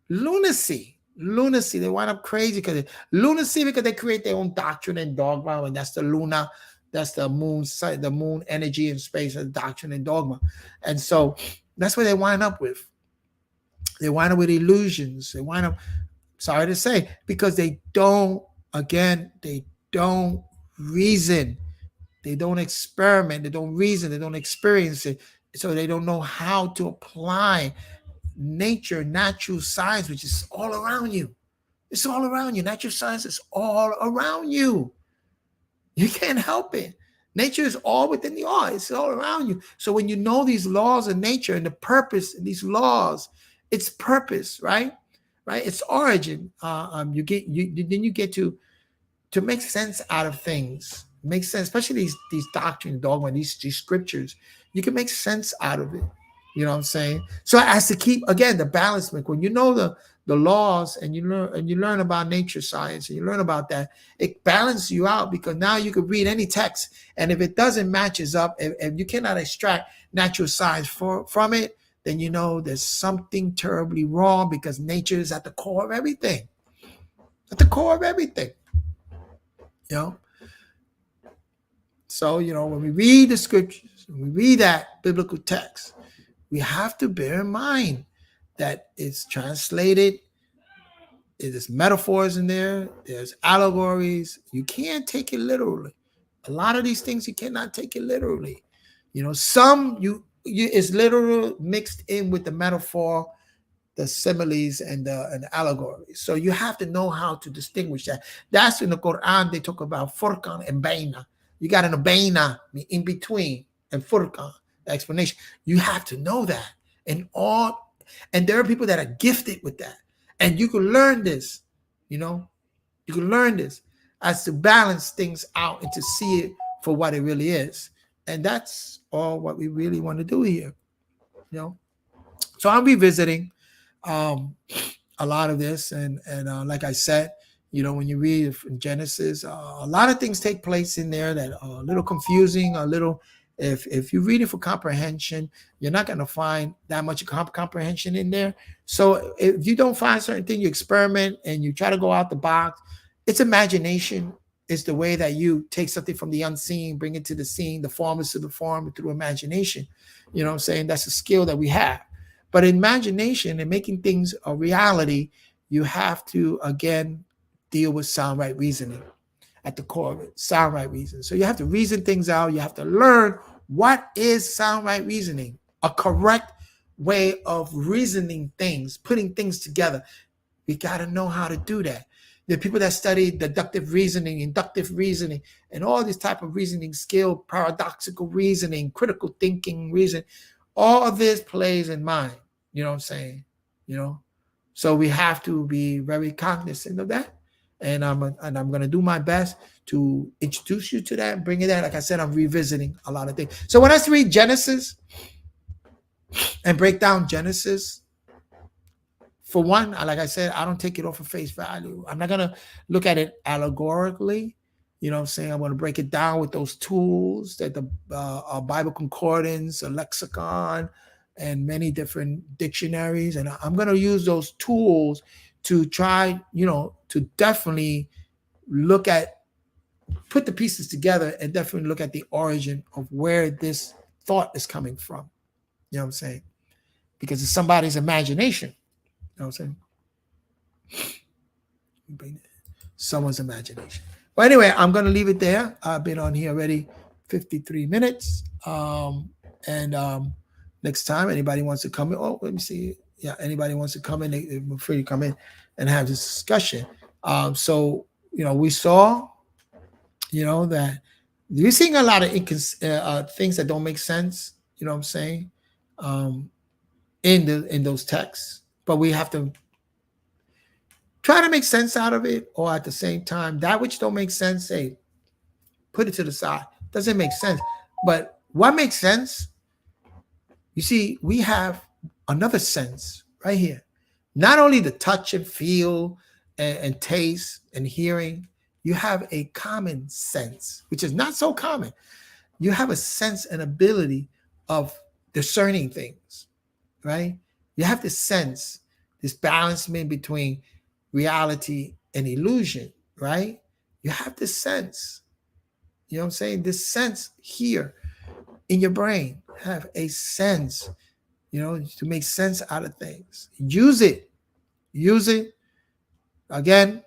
Lunacy. They wind up crazy because they create their own doctrine and dogma, and that's the luna, that's the moon side, the moon energy and space, and doctrine and dogma. And so that's what they wind up with. They wind up with illusions. They wind up, sorry to say, because they don't reason. They don't experiment. They don't reason. They don't experience it. So they don't know how to apply nature, natural science, which is all around you. It's all around you. Natural science is all around you. You can't help it. Nature is all within the all. It's all around you. So when you know these laws of nature and the purpose in these laws, its purpose, right? Its origin. Then you get to make sense out of things. Make sense, especially these doctrines, dogma, these scriptures. You can make sense out of it. You know what I'm saying? So it has to keep, again, the balance. When you know the laws and you learn about nature science and you learn about that, it balances you out, because now you can read any text, and if it doesn't matches up, if you cannot extract natural science from it, then you know there's something terribly wrong, because nature is at the core of everything. At the core of everything. You know? So, when we read the scriptures, when we read that biblical text, we have to bear in mind that it's translated, there's metaphors in there, there's allegories. You can't take it literally. A lot of these things you cannot take it literally. Some it's literal mixed in with the metaphor, the similes, and the allegories. So you have to know how to distinguish that. That's in the Quran. They talk about furqan and baina. You got an baina in between, and furqan, the explanation. You have to know that. And all And there are people that are gifted with that. And you can learn this, you know, you can learn this as to balance things out and to see it for what it really is. And that's all what we really want to do here, you know. So I'm revisiting um, a lot of this, and like I said, you know, when you read in Genesis, a lot of things take place in there that are a little confusing, a little. If you read it for comprehension, you're not going to find that much comprehension in there. So if you don't find certain thing, you experiment and you try to go out the box. It's imagination. Is the way that you take something from the unseen, bring it to the seen, the formless to the form through imagination. You know what I'm saying? That's a skill that we have. But imagination and making things a reality, you have to, again, deal with sound right reasoning at the core of it, sound right reasoning. So you have to reason things out. You have to learn what is sound right reasoning, a correct way of reasoning things, putting things together. We got to know how to do that. There are people that study deductive reasoning, inductive reasoning, and all these type of reasoning skill, paradoxical reasoning, critical thinking reason. All of this plays in mind. You know what I'm saying? You know, so we have to be very cognizant of that. And I'm gonna do my best to introduce you to that, bring it there. Like I said, I'm revisiting a lot of things. So when I read Genesis and break down Genesis, for one, like I said, I don't take it off of face value. I'm not gonna look at it allegorically. You know what I'm saying? I'm going to break it down with those tools that the Bible concordance, a lexicon, and many different dictionaries. And I'm going to use those tools to try, you know, to definitely look at, put the pieces together and definitely look at the origin of where this thought is coming from. You know what I'm saying? Because it's somebody's imagination. You know what I'm saying? Someone's imagination. Well, anyway, I'm going to leave it there. I've been on here already 53 minutes. And next time, anybody wants to come in. Oh, let me see. Yeah, anybody wants to come in, they're free to come in and have this discussion. So, you know, we saw, you know, that we're seeing a lot of things that don't make sense, you know what I'm saying, in those texts. But we have to try to make sense out of it, or at the same time, that which don't make sense, hey, put it to the side. Doesn't make sense. But what makes sense, you see, we have another sense right here. Not only the touch and feel and taste and hearing, you have a common sense, which is not so common. You have a sense and ability of discerning things, right? You have this sense, this balancement between reality and illusion, right? You have this sense, you know what I'm saying? This sense here in your brain, have a sense, you know, to make sense out of things. Use it. Use it. Again,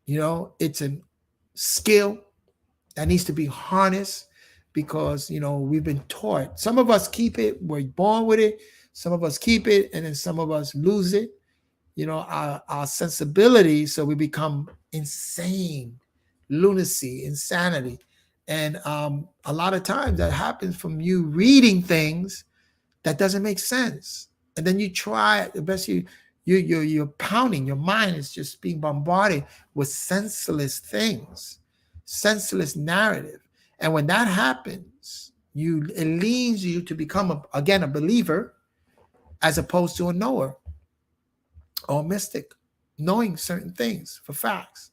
you know, it's a skill that needs to be harnessed because, you know, we've been taught. Some of us keep it, we're born with it. Some of us keep it, and then some of us lose it. You know, our sensibility, so we become insane, lunacy, insanity. And a lot of times that happens from you reading things that doesn't make sense. And then you try the best you're pounding, your mind is just being bombarded with senseless things, senseless narrative. And when that happens, it leads you to become again a believer as opposed to a knower or mystic, knowing certain things for facts.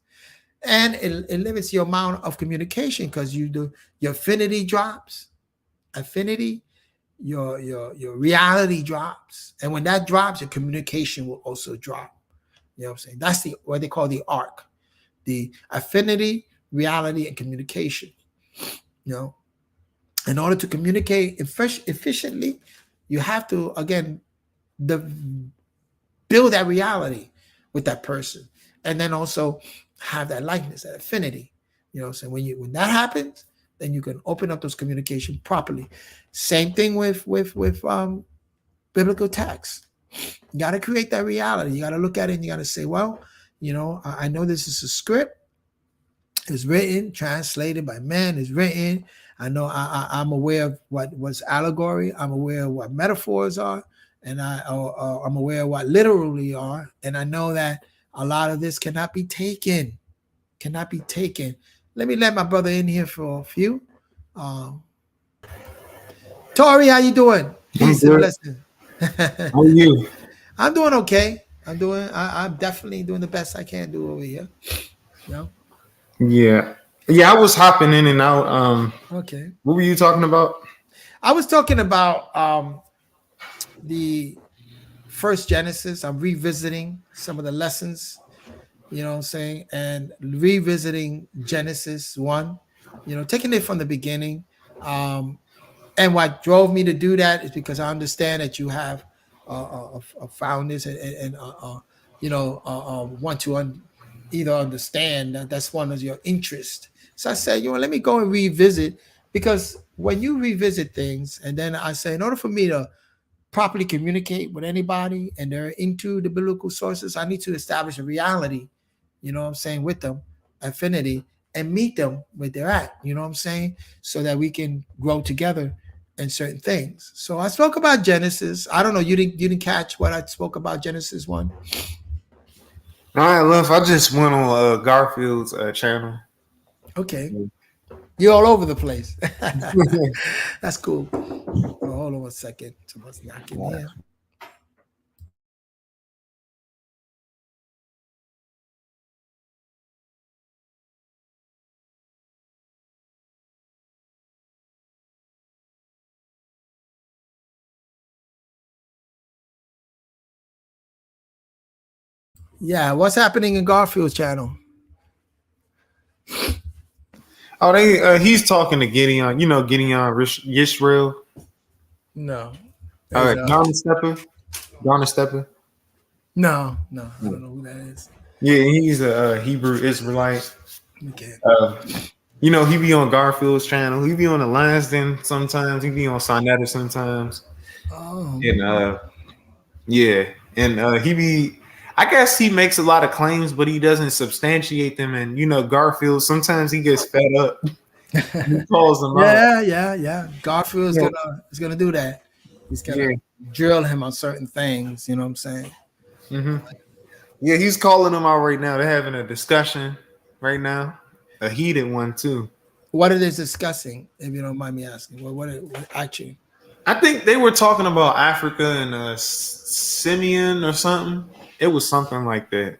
And it limits your amount of communication because you do your affinity drops, affinity, your reality drops. And when that drops, your communication will also drop. You know what I'm saying? That's what they call the arc, the affinity, reality, and communication. You know, in order to communicate efficiently, you have to, again, build that reality with that person, and then also have that likeness, that affinity. You know, so when that happens, then you can open up those communication properly. Same thing with biblical text. You got to create that reality. You got to look at it and you got to say, well, you know, I know this is a script. It's written, translated by men. It's written. I know I'm aware of what was allegory. I'm aware of what metaphors are. and I'm aware of what literally are, and I know that a lot of this cannot be taken, cannot be taken. Let my brother in here for a few. Um, Tori, how you doing? I'm Peace and good. blessings. How are you? I'm doing okay. I'm definitely doing the best I can do over here. You know? Yeah. Yeah, I was hopping in and out. Okay. What were you talking about? I was talking about the first Genesis. I'm revisiting some of the lessons, you know what I'm saying, and revisiting Genesis 1, taking it from the beginning. Um, and what drove me to do that is because I understand that you have founders and want to either understand that that's one of your interests. So I said, let me go and revisit, because when you revisit things, and then I say, in order for me to properly communicate with anybody and they're into the biblical sources, I need to establish a reality, you know what I'm saying, with them, affinity, and meet them where they're at, you know what I'm saying, so that we can grow together in certain things. So I spoke about Genesis. I don't know, you didn't catch what I spoke about Genesis 1? All right, love. I just went on Garfield's channel. Okay. You're all over the place. That's cool. Oh, hold on a second. Someone's knocking here. Yeah, what's happening in Garfield's channel? Oh, he's talking to Gideon. You know Gideon Yisrael. No. There's Donna Stepper. Donna Stepper. no, I don't know who that is. Yeah, he's a Hebrew Israelite. Okay. Uh, he be on Garfield's channel. He be on the Lansden sometimes. He be on Sonetta sometimes. Oh, And yeah, and he be. I guess he makes a lot of claims, but he doesn't substantiate them. And Garfield sometimes he gets fed up. He calls them out. yeah. Garfield is Yeah, gonna do that. He's gonna yeah, drill him on certain things. You know what I'm saying? hmm yeah. He's calling them out right now. They're having a discussion right now, a heated one too. What it is discussing, if you don't mind me asking. What actually? I think they were talking about Africa and Simeon or something. It was something like that.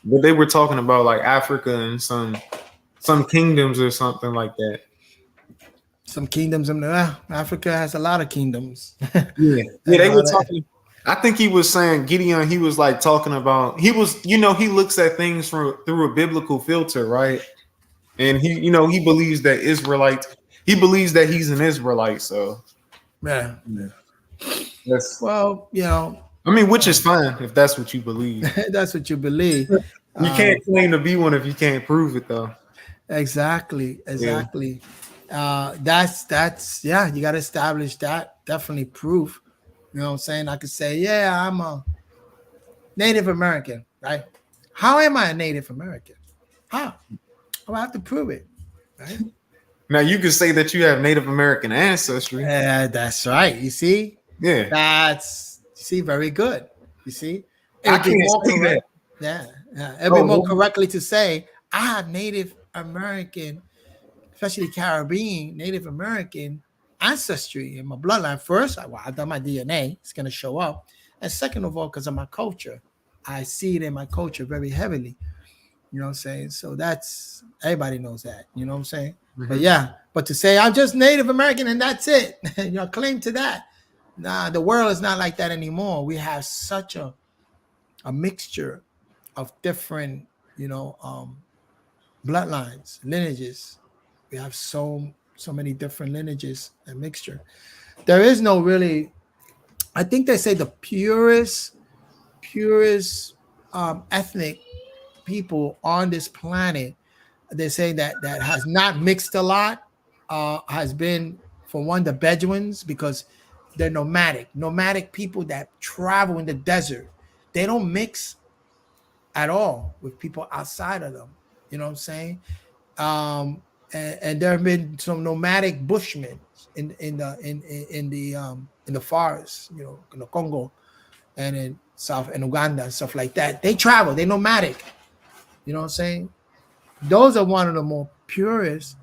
But they were talking about like Africa and some kingdoms or something like that. Some kingdoms in Africa has a lot of kingdoms, Yeah, yeah, and they all were that. talking. I think he was saying Gideon. He was like talking about he looks at things through a biblical filter, right? And he believes that Israelites. He believes that he's an Israelite. So Yeah. yeah, that's. Well, I mean, which is fine if that's what you believe. that's what you believe. You can't Um, claim to be one if you can't prove it, though. exactly, Yeah. exactly. That's yeah. You got to establish that. Definitely proof. You know what I'm saying? I could say, yeah, I'm a Native American, right? How am I a Native American? How? Oh, I have to prove it, right? Now you can say that you have Native American ancestry. That's right. You see, Yeah, very good. You see, it I would be can't more say that. correct. Yeah, yeah. It'd be Oh, more well, correctly to say I have Native American, especially Caribbean, Native American ancestry in my bloodline. First, I've done my DNA; it's going to show up. And second of all, because of my culture, I see it in my culture very heavily. You know what I'm saying? So that's everybody knows that. You know what I'm saying? But mhm. yeah, but to say I'm just Native American and that's it, claim to that. Nah, the world is not like that anymore. We have such a mixture of different, bloodlines, lineages. We have so many different lineages and mixture. There is no really. I think they say the purest ethnic people on this planet, they say that has not mixed a lot, has been, for one, the Bedouins, because they're nomadic people that travel in the desert. They don't mix at all with people outside of them. You know what I'm saying? And there have been some nomadic bushmen in the forest, in the Congo. and in South and Uganda and stuff like that. They travel, they nomadic. You know what I'm saying? Those are one of the more purest,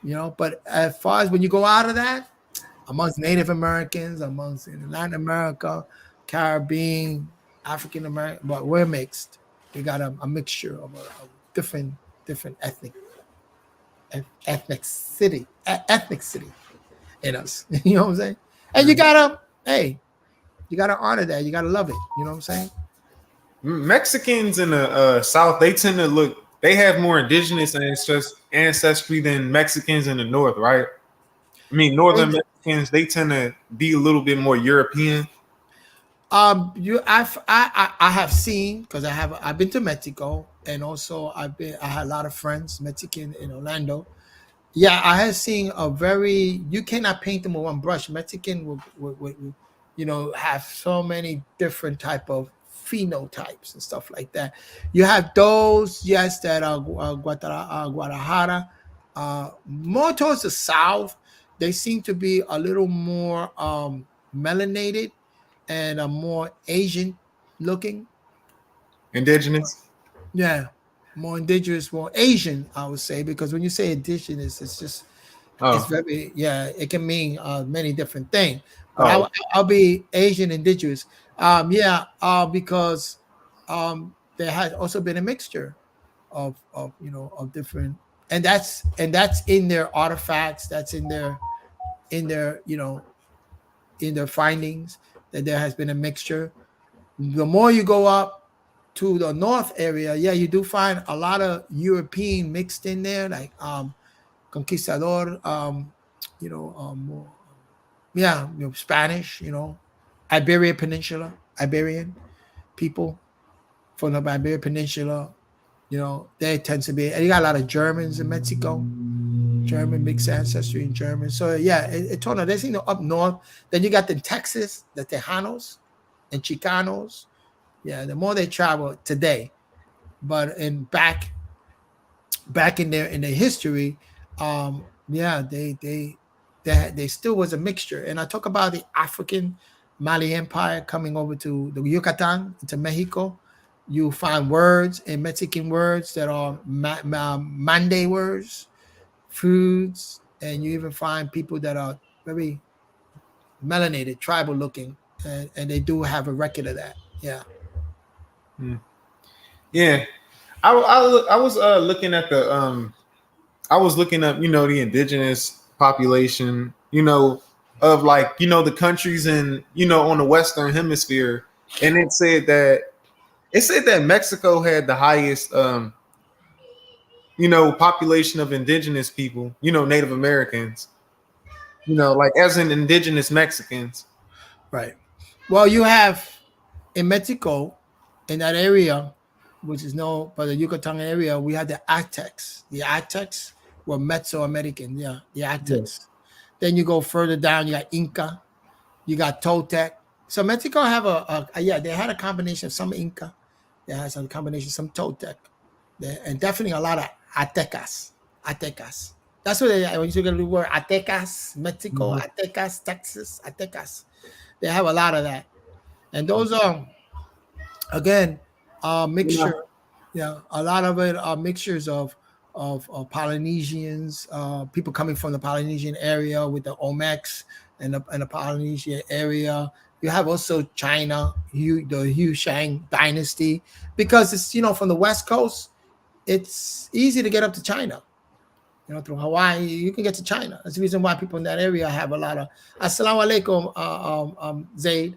but as far as when you go out of that, amongst Native Americans, amongst in Latin America, Caribbean, African American, but we're mixed. We got a mixture of different ethnic city in us. You know what I'm saying? And you gotta, hey, you gotta honor that. You gotta love it. You know what I'm saying? Mexicans in the South, they tend to look. They have more indigenous ancestry than Mexicans in the North, right? I mean, Northern Mexicans, they tend to be a little bit more European. I have seen, because I've been to Mexico, and also I had a lot of friends Mexican in Orlando. Yeah, I have seen a very, you cannot paint them with one brush. Mexican will have so many different type of phenotypes and stuff like that. You have those, yes, that are Guadalajara, more towards the south. They seem to be a little more melanated and more Asian looking. Indigenous. Yeah, more indigenous, more Asian, I would say, because when you say indigenous, it's Oh, very, yeah, it can mean many different things. But oh, I'll be Asian indigenous. Yeah, because there has also been a mixture of different, and that's in their artifacts, that's in their in their findings, that there has been a mixture. The more you go up to the north area, yeah, you do find a lot of European mixed in there, like conquistador, more, yeah, Spanish, Iberian Peninsula, Iberian people from the Iberian Peninsula. They tend to be, and you got a lot of Germans in Mexico, German mixed ancestry in German. So yeah, it told there's up north. Then you got the Texas, the Tejanos and Chicanos. Yeah, the more they travel today, but in back in their history, yeah, they still was a mixture. And I talk about the African Mali Empire coming over to the Yucatan, into Mexico. You find words in Mexican words that are Mande words, foods, and you even find people that are very melanated, tribal looking, and they do have a record of that. Yeah. yeah. I was looking at the I was looking up, the indigenous population, of like, the countries in, on the Western Hemisphere, and it said that Mexico had the highest, population of indigenous people, Native Americans, like as in indigenous Mexicans. Right. Well, you have in Mexico, in that area, which is known by the Yucatan area, we had the Aztecs. The Aztecs were Mesoamerican. Yeah, the Yeah. Aztecs. Then you go further down, you got Inca, you got Toltec. So Mexico have yeah, they had a combination of some Inca, they had some combination, some Toltec, and definitely a lot of Aztecas. Aztecas. That's what they, when you look at the word Aztecas, Mexico, Mhm. Aztecas, Texas, Aztecas. They have a lot of that. And those are, again, You mixture. know, Yeah, a lot of it are mixtures of Polynesians, people coming from the Polynesian area with the Olmecs and the Polynesian area. You have also China, the Hu Shang dynasty, because it's from the west coast. It's easy to get up to China. Through Hawaii, you can get to China. That's the reason why people in that area have a lot of Assalamu alaikum, Zaid.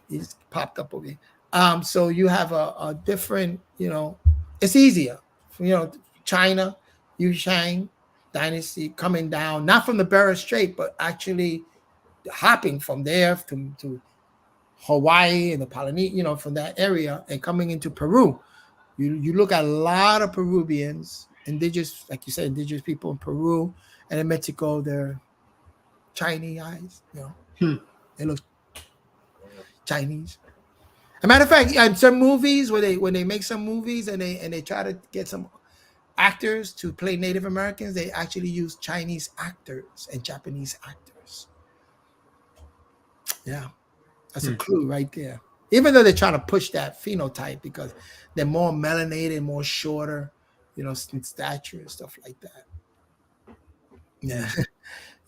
He's popped up over here. So you have a different, it's easier. China, Yushang dynasty coming down, not from the Bering Strait, but actually hopping from there to Hawaii and the Polynesia, from that area and coming into Peru. You look at a lot of Peruvians, indigenous, like you said, indigenous people in Peru and in Mexico, they're Chinese eyes, hmm. they look Chinese. A matter of fact, in some movies where they make some movies and they try to get some actors to play Native Americans, they actually use Chinese actors and Japanese actors. Yeah, that's a Hmm. clue right there. Even though they're trying to push that phenotype because they're more melanated, more shorter, in stature and stuff like that. Yeah, Mm.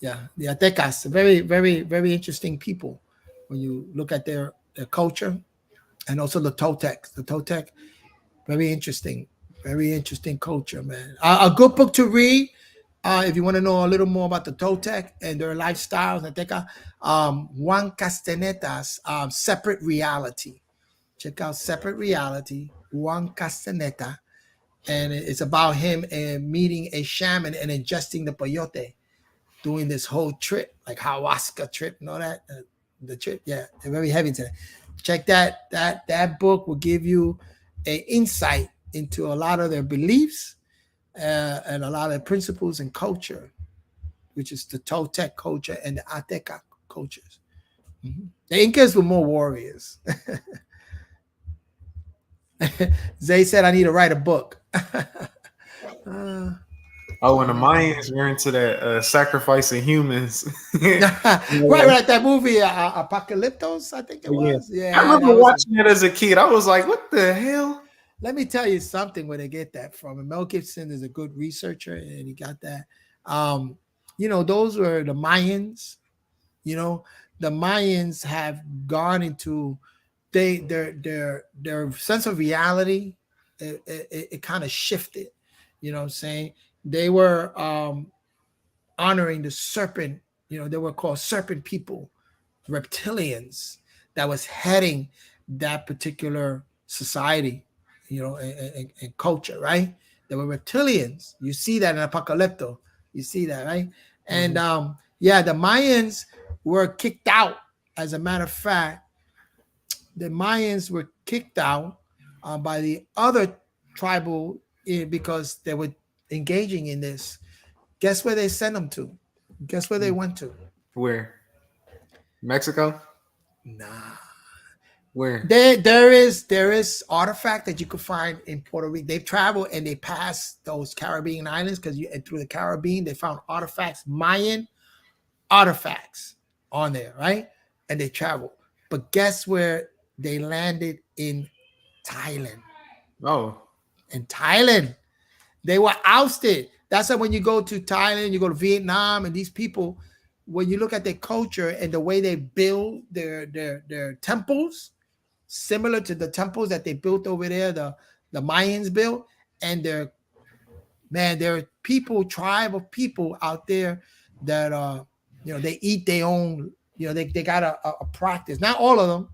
yeah, the Aztecas, very, very, very interesting people when you look at their culture, and also the Toltecs. The Toltec, very interesting culture, man. A good book to read if you want to know a little more about the Toltec and their lifestyles. Azteca, Juan Castaneda's Separate Reality. Check out Separate Reality, Juan Castaneda, and it's about him and meeting a shaman and ingesting the peyote, doing this whole trip, like ayahuasca trip and all that. The trip, yeah, they're very heavy today. Check that book will give you an insight into a lot of their beliefs and a lot of their principles and culture, which is the Toltec culture and the Azteca cultures. The Incas were more warriors. Zay said, "I need to write a book." Oh, and the Mayans were into that sacrificing humans. Yeah. Right. That movie, Apocalyptos, I think it Yeah. was. I Yeah, remember that was. watching it as a kid. I was like, what the hell? Let me tell you something where they get that from. And Mel Gibson is a good researcher, and he got that. Um, those were the Mayans. You know, the Mayans have gone into their sense of reality. It kind of shifted. You know what I'm saying? They were honoring the serpent. They were called serpent people, reptilians, that was heading that particular society, and culture, right? They were reptilians. You see that in Apocalypto. You see that, right? And Mhm. yeah, the Mayans were kicked out. As a matter of fact, the Mayans were kicked out by the other tribal because they were engaging in this. Guess where they sent them to? Guess where they went to? Where? Mexico? Nah. Where? There is artifact that you could find in Puerto Rico. They've traveled and they passed those Caribbean islands because you and through the Caribbean they found artifacts, Mayan artifacts on there, right? And they traveled. But guess where they landed in Thailand? Oh. In Thailand, they were ousted. That's why when you go to Thailand, you go to Vietnam, and these people, when you look at their culture and the way they build their temples, similar to the temples that they built over there, the Mayans built, and there are people, tribe of people out there that they eat their own, they got a practice. Not all of them.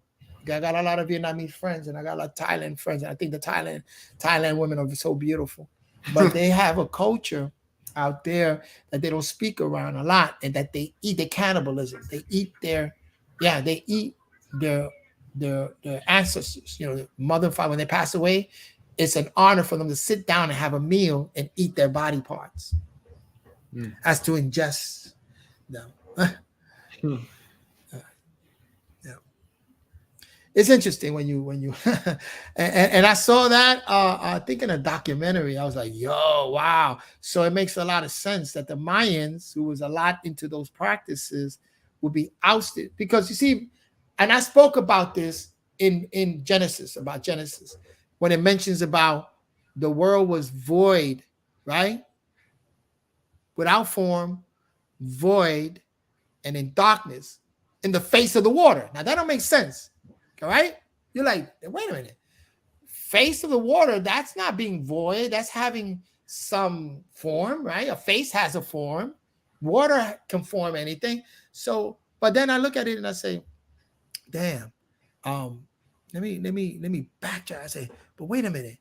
I got a lot of Vietnamese friends and I got a lot of Thailand friends. And I think the Thailand women are so beautiful. But they have a culture out there that they don't speak around a lot, and that they eat the cannibalism. They eat they eat their their ancestors, mother and father, when they pass away. It's an honor for them to sit down and have a meal and eat their body parts Mm. as to ingest them. Hmm. Yeah. It's interesting when you and I saw that I think in a documentary. I was like, yo, wow. So it makes a lot of sense that the Mayans, who was a lot into those practices, would be ousted. Because you see, and I spoke about this in Genesis, about Genesis, when it mentions about the world was void, right? Without form, void, and in darkness, in the face of the water. Now that don't make sense. All right? You're like, wait a minute. Face of the water, that's not being void. That's having some form, right? A face has a form. Water can form anything. So, but then I look at it and I say, damn. Let me backtrack. I say, but wait a minute.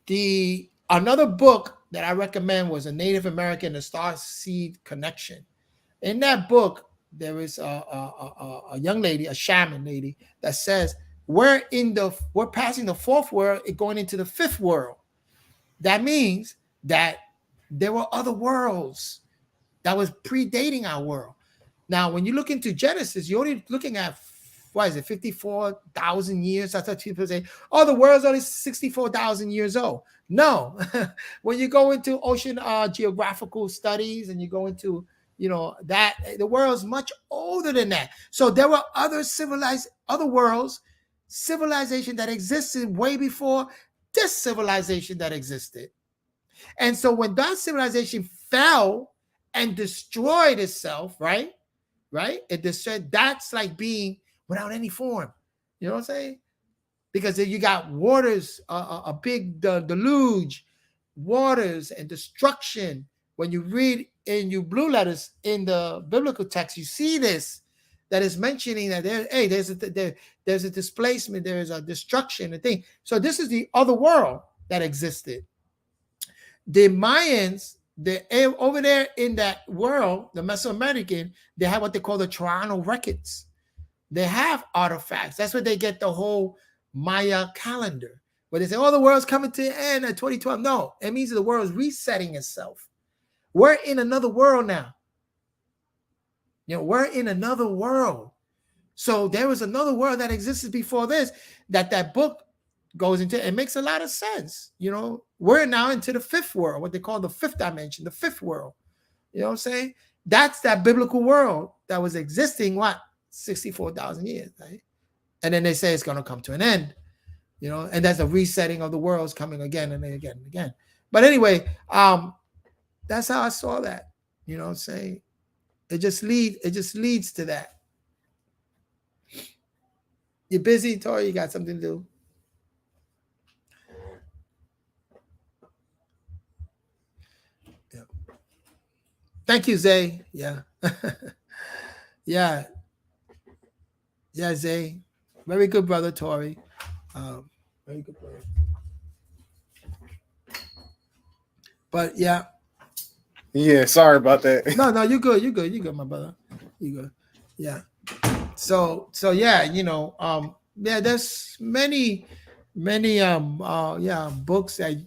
The another book that I recommend was A Native American, the Star Seed Connection. In that book, there is a young lady, a shaman lady, that says we're passing the fourth world and going into the fifth world. That means that there were other worlds that was predating our world. Now, when you look into Genesis, you're only looking at, what is it, 54,000 years? That's what people say. Oh, the world's only 64,000 years old. No. When you go into ocean geographical studies and you go into that the world's much older than that. So there were other worlds, civilization that existed way before this civilization that existed. And so when that civilization fell and destroyed itself, right? Right? It destroyed, that's like being without any form. You know what I'm saying? Because you got waters, a big deluge, waters and destruction. When you read in your blue letters in the biblical text, you see this, that is mentioning that there's a displacement, there's a destruction, a thing. So this is the other world that existed. The Mayans, over there in that world, the Mesoamerican, they have what they call the Toronto records. They have artifacts. That's where they get the whole Maya calendar, where they say, "Oh, the world's coming to an end at 2012." No, it means the world is resetting itself. We're in another world now. We're in another world. So there was another world that existed before this, that book goes into. It makes a lot of sense. We're now into the fifth world, what they call the fifth dimension, the fifth world. You know what I'm saying? That's that biblical world that was existing, 64,000 years, right? And then they say it's going to come to an end, and that's a resetting of the worlds coming again and again and again. But anyway, that's how I saw that. You know what I'm saying? It just leads to that. You're busy, Tori? You got something to do? Yeah. Thank you, Zay. Yeah. Yeah. Yeah, Zay. Very good brother, Tori. Very good brother. But yeah. Yeah, sorry about that. No, you good. You good, my brother. You good. Yeah. So yeah, yeah, there's many books that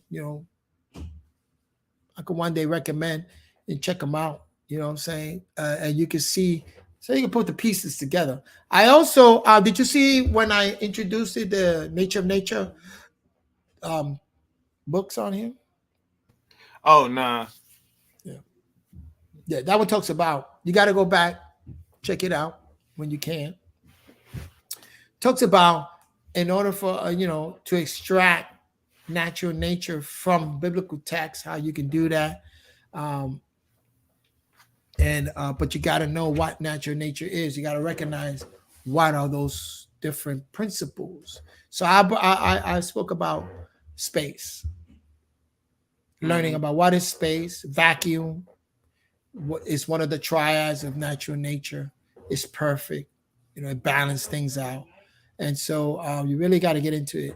I could one day recommend and check them out. You know what I'm saying? And you can see, so you can put the pieces together. I also did you see when I introduced it, the Nature of Nature books on here? Oh, nah. Yeah, that one talks about, you got to go back, check it out when you can. Talks about, in order for to extract natural nature from biblical text, how you can do that. But you got to know what natural nature is. You got to recognize what are those different principles. So I spoke about space, learning about what is space, vacuum. What is one of the triads of natural nature? It's perfect. It balances things out. And so you really got to get into it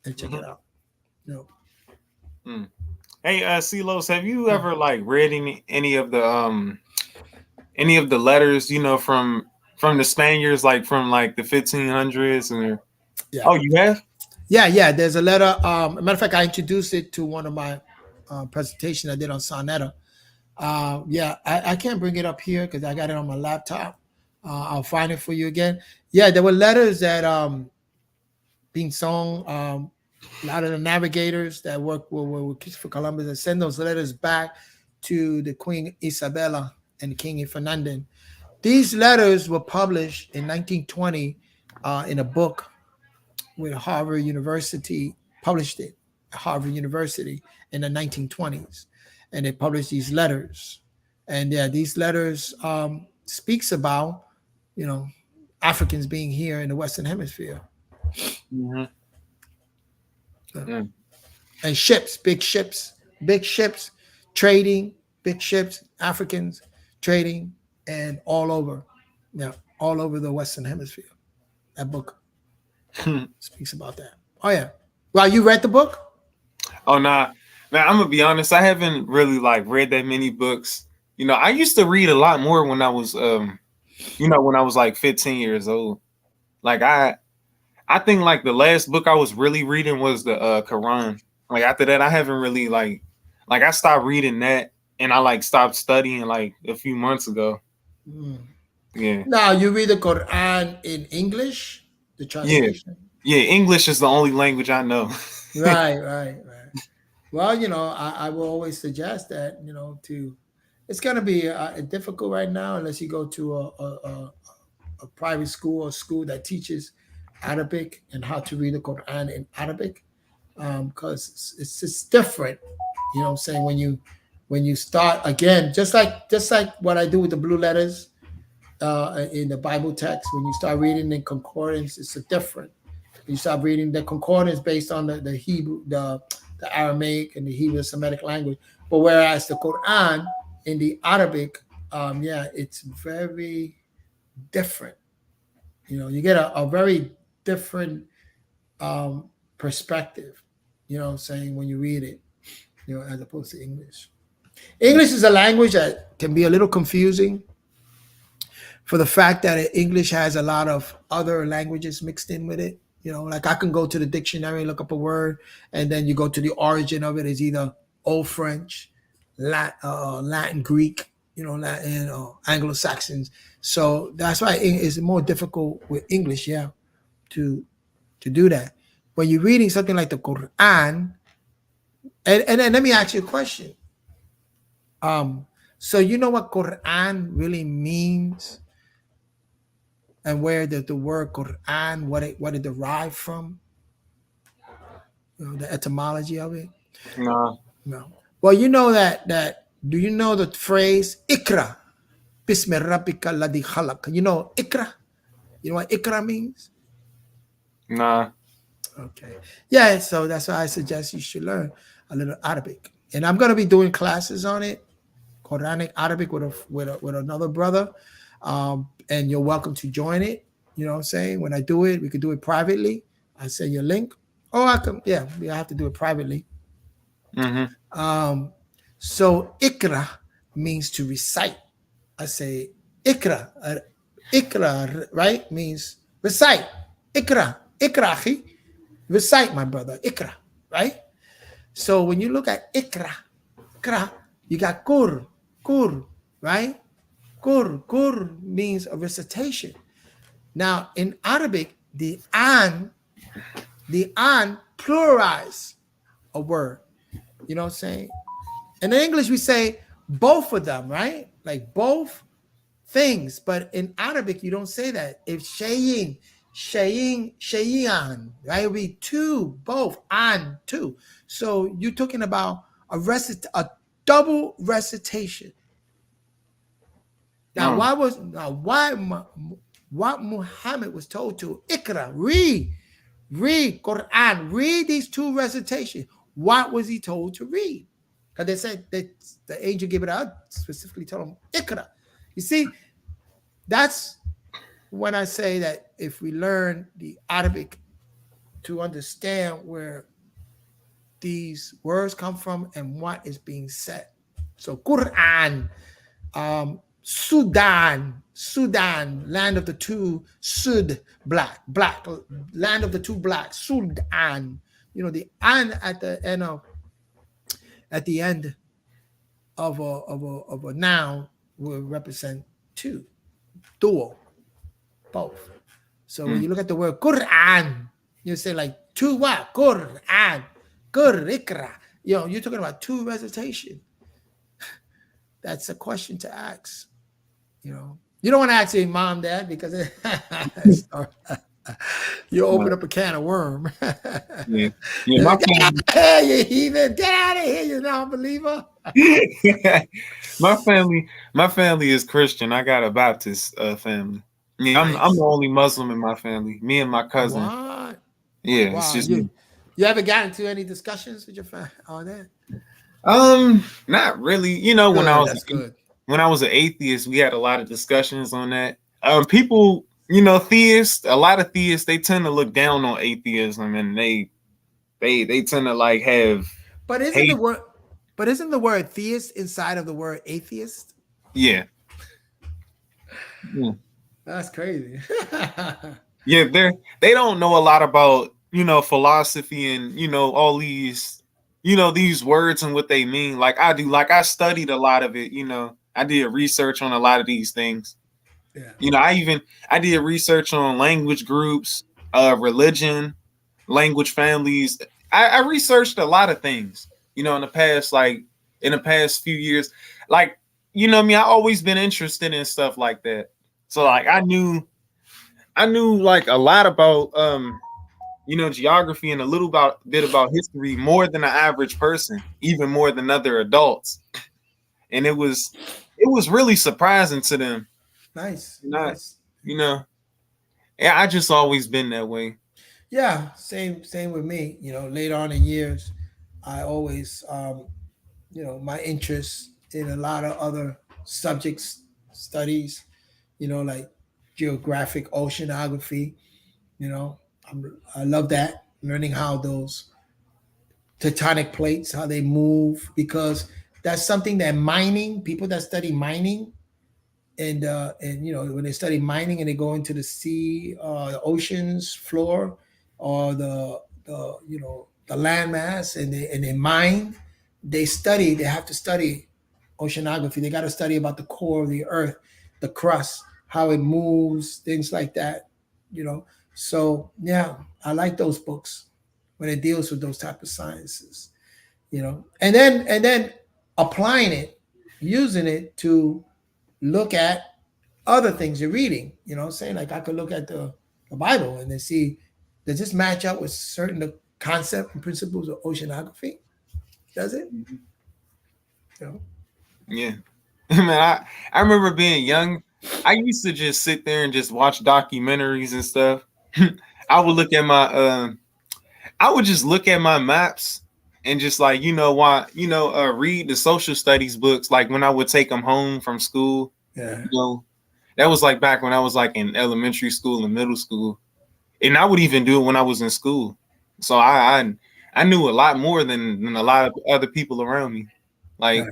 and check it out. Hey, Silos, have you ever read any of the letters, from the Spaniards, from the 1500s? And yeah. Oh, you have? Yeah. There's a letter. As a matter of fact, I introduced it to one of my presentations I did on Sonetta. I can't bring it up here because I got it on my laptop. I'll find it for you again. Yeah, there were letters that being sung. A lot of the navigators that work with Christopher Columbus and send those letters back to the Queen Isabella and King Ferdinand. These letters were published in 1920 in a book with Harvard University, published it at Harvard University in the 1920s. And they published these letters. And yeah, these letters speaks about, Africans being here in the Western Hemisphere. Mm-hmm. And ships, big ships, trading, big ships, Africans trading, and all over the Western Hemisphere. That book speaks about that. Oh yeah. Well, you read the book? Oh nah. Now I'm gonna be honest, I haven't really read that many books. I used to read a lot more when I was when I was 15 years old. I think the last book I was really reading was the Quran. After that, I haven't really I stopped reading that, and I stopped studying a few months ago. Yeah. Now you read the Quran in English, the translation. Yeah. English is the only language I know. Right. Well, I will always suggest that to It's gonna be difficult right now unless you go to a private school or school that teaches Arabic and how to read the Quran in Arabic, because it's just different. You know what I'm saying? When you start again, just like what I do with the blue letters in the Bible text, when you start reading in concordance, it's a different. You start reading the concordance based on the Hebrew, the Aramaic and the Hebrew Semitic language. But whereas the Quran in the Arabic, yeah, it's very different. You know, you get a very different um, perspective. You know what I'm saying, when you read it, you know, as opposed to English. English is a language that can be a little confusing for the fact that English has a lot of other languages mixed in with it. You know, like I can go to the dictionary, look up a word, and then you go to the origin of it is either Old French, Latin, Greek, you know, Latin or Anglo-Saxons. So that's why it's more difficult with English, yeah, to to do that. When you're reading something like the Quran, and let me ask you a question. Um, so you know what Quran really means, and where the word Quran, what it derived from, you know, the etymology of it. No, No. Well, you know that. Do you know the phrase "Ikra"? Bismi rabbika ladhi khalaq. You know "Ikra." You know what "Ikra" means? nah. Okay. Yeah. So that's why I suggest you should learn a little Arabic, and I'm gonna be doing classes on it, Quranic Arabic with another brother, and you're welcome to join it. You know what I'm saying? When I do it, we could do it privately. I send you a link. Oh, I can. Yeah, we have to do it privately. Mm-hmm. Um, so ikra means to recite. I say ikra. Ikra, right, means recite. Ikra. Ikra, akhi. Recite, my brother. Ikra, right? So when you look at ikra, ikra, you got kur, kur, right? Kur means a recitation. Now in Arabic, the an pluralize a word. You know what I'm saying? In English, we say both of them, right? Like both things. But in Arabic, you don't say that. If shayin, right? It would be two, both, an, two. So you're talking about a double recitation. Now, No. what Muhammad was told to Ikra, read Quran, read these two recitations. What was he told to read? Because they said that the angel gave it out, specifically told him Ikra. You see, that's when I say that if we learn the Arabic to understand where these words come from and what is being said. So Quran, Sudan, land of the two Sud, black, land of the two blacks, Sudan. You know, the an at the end of a noun will represent two, dual, both. So when Mm. you look at the word Quran, you say like two what? Quran, Qurikra. You know, you're talking about two recitation. That's a question to ask. You know, you don't want to ask your mom that because you open No. up a can of worm. Yeah. Yeah. You're My like, get out family. of here, you heathen! Get out of here, you non-believer! My family is Christian. I got a Baptist family. Yeah, I'm the Nice. only Muslim in my family. Me and my cousin. What? Yeah, it's Wow. just me. You ever got into any discussions with your family on that? Not really. You know, when I Good. was That's good. when I was an atheist, we had a lot of discussions on that. People, theists, a lot of theists, they tend to look down on atheism, and they tend to like have But isn't the hate. word but isn't the word theist inside of the word atheist? Yeah, yeah, That's crazy. yeah. They don't know a lot about philosophy and all these words and what they mean. Like I do. Like I studied a lot of it. I did research on a lot of these things. Yeah. I did research on language groups, religion, language families. I researched a lot of things, in the past few years. Like you know me, I always been interested in stuff like that. So like I knew like a lot about geography and a little bit about history more than the average person, even more than other adults. And it was really surprising to them. Nice, Not, nice. you know, yeah, I just always been that way. Yeah, same with me. Later on in years, I always my interest in a lot of other subjects studies. Like geographic oceanography. You know, I love that learning how those tectonic plates how they move because that's something that mining people that study mining and when they study mining and they go into the sea, the oceans floor, or the landmass, and they mine, they have to study oceanography. They got to study about the core of the earth, the crust, how it moves, things like that. So yeah, I like those books when it deals with those type of sciences. And then applying it, using it to look at other things you're reading. Saying like I could look at the Bible and then see, does this match up with certain concept and principles of oceanography? Does it? Mhm. You know? Yeah. Man, I remember being young. I used to just sit there and just watch documentaries and stuff. I would look at my I would just look at my maps and just like read the social studies books like when I would take them home from school. Yeah. You know, that was like back when I was like in elementary school and middle school, and I would even do it when I was in school. So I knew a lot more than a lot of other people around me. Yeah. Like,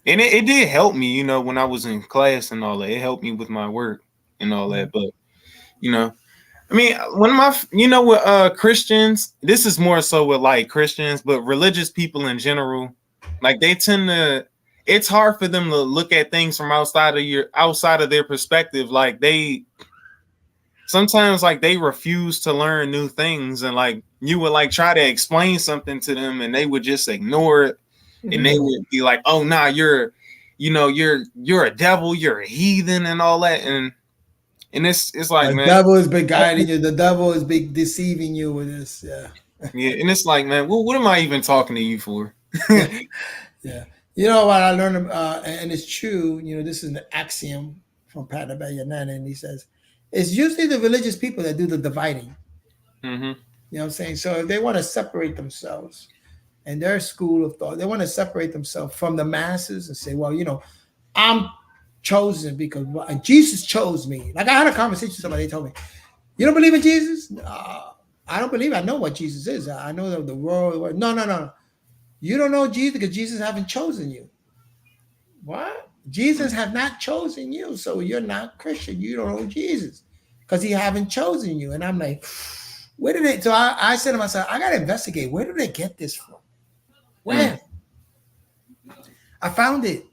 and it did help me, when I was in class and all that. It helped me with my work and all Yeah. that. But you know, I mean, when with Christians, this is more so with like Christians, but religious people in general, like they tend to. It's hard for them to look at things from outside of their perspective. Like they sometimes like they refuse to learn new things, and like you would like try to explain something to them, and they would just ignore it, and they Mhm. would be like, "Oh, nah, you're a devil, you're a heathen, and all that," and it's like, The man. devil has been guiding you. The devil has been deceiving you with this. Yeah. Yeah, and it's like, man, what am I even talking to you for? Yeah. You know what I learned, and it's true. This is an axiom from Patabayanana, and he says, it's usually the religious people that do the dividing. Hmm. You know what I'm saying? So if they want to separate themselves and their school of thought, they want to separate themselves from the masses and say, well, I'm chosen because Jesus chose me. Like I had a conversation with somebody, they told me, you don't believe in Jesus? I don't believe I know what Jesus is. I know the world. No, no, no. You don't know Jesus because Jesus haven't chosen you. What? Jesus have not chosen you, so you're not Christian. You don't know Jesus because he haven't chosen you. And I'm like, where did they? So I said to myself, I got to investigate. Where do they get this from? Mm. Where? I found it.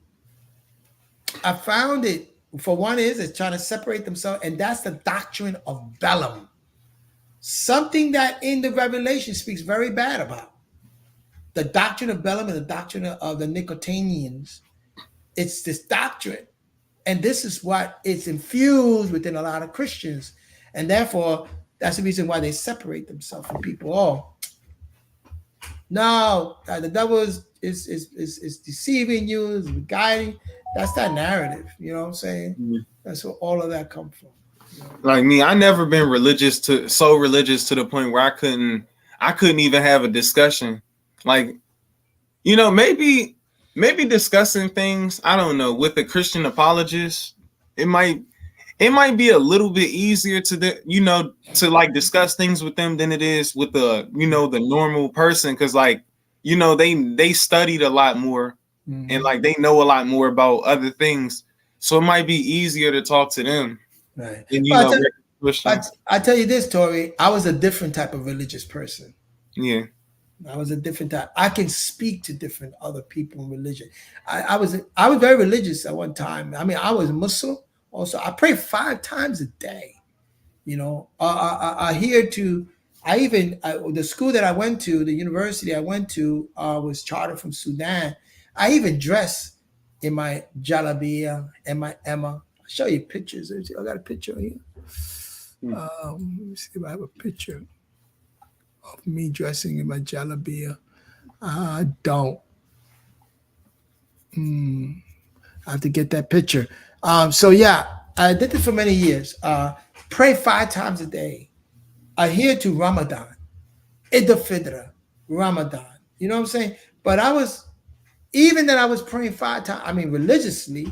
I found it. For one, is it's trying to separate themselves, and that's the doctrine of Balaam. Something that in the Revelation speaks very bad about the doctrine of Balaam and the doctrine of the Nicotanians. It's this doctrine. And this is what it's infused within a lot of Christians. And therefore, that's the reason why they separate themselves from people. Oh, no, the devil is deceiving you, is guiding. That's that narrative. You know what I'm saying? Mm. That's where all of that comes from. Like me, I never been so religious to the point where I couldn't even have a discussion. Like, maybe discussing things, I don't know, with a Christian apologist, it might it might be a little bit easier to like discuss things with them than it is with the normal person, because like they studied a lot more, and Mm-hmm. like they know a lot more about other things, so it might be easier to talk to them Right. than But regular Christians. I tell you this, Tori, I was a different type of religious person. Yeah. I was a different type. I can speak to different other people in religion. I was very religious at one time. I mean, I was Muslim. Also, I pray 5 times a day. I here to. The school that I went to, the university I went to, was chartered from Sudan. I even dress in my jalabia and my Emma. I'll show you pictures. I got a picture here. Let me see if I have a picture of me dressing in my jalabia. I don't. I have to get that picture. So yeah, I did this for many years. Pray 5 times a day. Adhere to Ramadan, Eid al-Fitr, Ramadan. You know what I'm saying? But I was, even that I was praying 5 times, I mean religiously,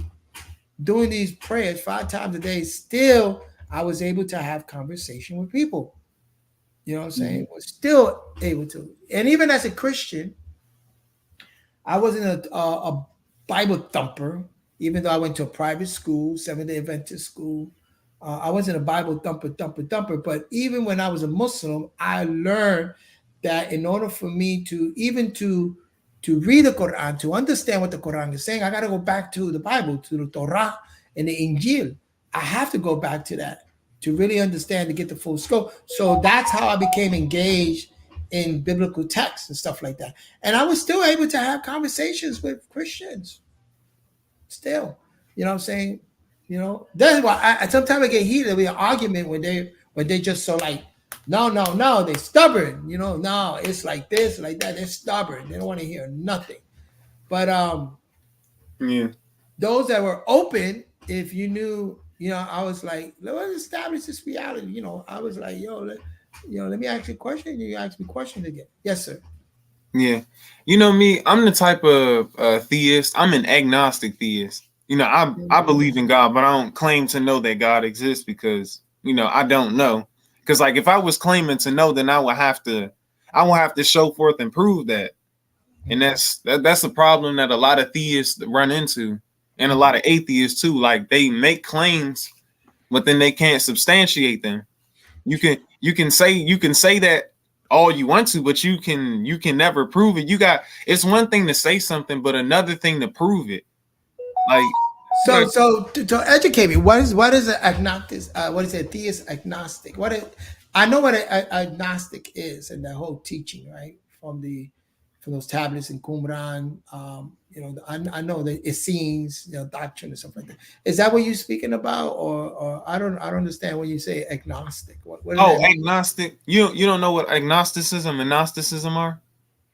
doing these prayers 5 times a day, still I was able to have conversation with people. You know what I'm saying? Was still able to. And even as a Christian, I wasn't a Bible thumper, even though I went to a private school, Seventh-day Adventist school. I wasn't a Bible thumper. But even when I was a Muslim, I learned that in order for me to even to read the Quran, to understand what the Quran is saying, I got to go back to the Bible, to the Torah and the Injil. I have to go back to that to really understand, to get the full scope. So that's how I became engaged in biblical texts and stuff like that. And I was still able to have conversations with Christians. Still, you know what I'm saying? You know, that's why I sometimes I get heated. There'll be an argument when they just so like, no, they're stubborn. You know, no, it's like this, like that. They're stubborn. They don't want to hear nothing. But Yeah. those that were open, if you knew, you know, I was like, let's establish this reality. You know, I was like, let me ask you a question. You ask me questions again. Yes, sir. Yeah. You know me, I'm the type of theist. I'm an agnostic theist. You know, I believe in God, but I don't claim to know that God exists because, you know, I don't know. Because like if I was claiming to know, then I will have to show forth and prove that. And that's the problem that a lot of theists run into, and a lot of atheists too. Like they make claims, but then they can't substantiate them. You can say that all you want to, but you can never prove it. It's one thing to say something, but another thing to prove it. Like So to educate me, what is an agnostic? What is a theist agnostic? I know what a agnostic is, and the whole teaching, right, from those tablets in Qumran. You know, I know the Essenes, you know, doctrine and stuff like that. Is that what you're speaking about, or I don't understand when you say agnostic. What does that mean? agnostic. You don't know what agnosticism and Gnosticism are?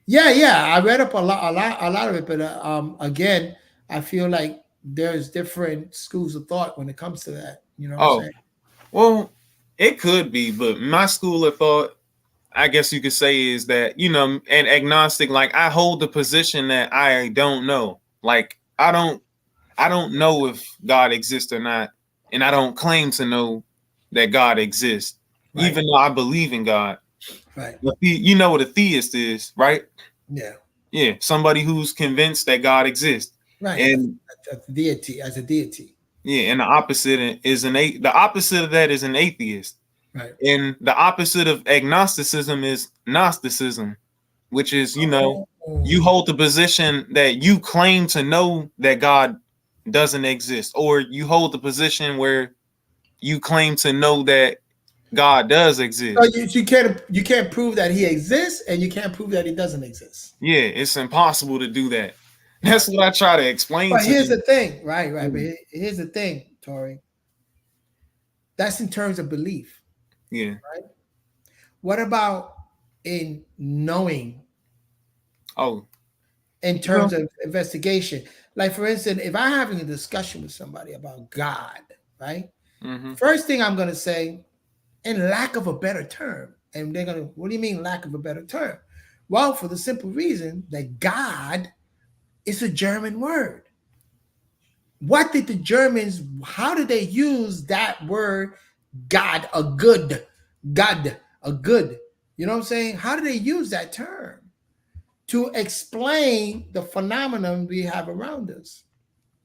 Yeah. I read up a lot of it, but again, I feel like there's different schools of thought when it comes to that. You know what I'm Oh, saying? well, it could be, but my school of thought, I guess you could say, is that, you know, an agnostic, like I hold the position that I don't know. Like I don't know if God exists or not, and I don't claim to know that God exists, Right, even though I believe in God. right, You know what a theist is, right? yeah, Yeah, somebody who's convinced that God exists. right. And As a deity, as a deity. yeah, and the opposite of that is an atheist. Right. And the opposite of agnosticism is Gnosticism, which is, you know, you Oh, hold the position that you claim to know that God doesn't exist, or you hold the position where you claim to know that God does so exist. you can't prove that he exists, and you can't prove that he doesn't exist. Yeah, it's impossible to do that. Right. That's what I try to explain But to here's them. the thing, right. But here's the thing, Tori. That's in terms of belief, Yeah. right? What about in knowing, Oh, in well. terms of investigation? Like, for instance, if I'm having a discussion with somebody about God, right? Hmm. First thing I'm going to say, in lack of a better term, and they're going to, what do you mean, lack of a better term? Well, for the simple reason that God is a German word. What did the Germans, how did they use that word, God, God, a good? You know what I'm saying? How did they use that term to explain the phenomenon we have around us?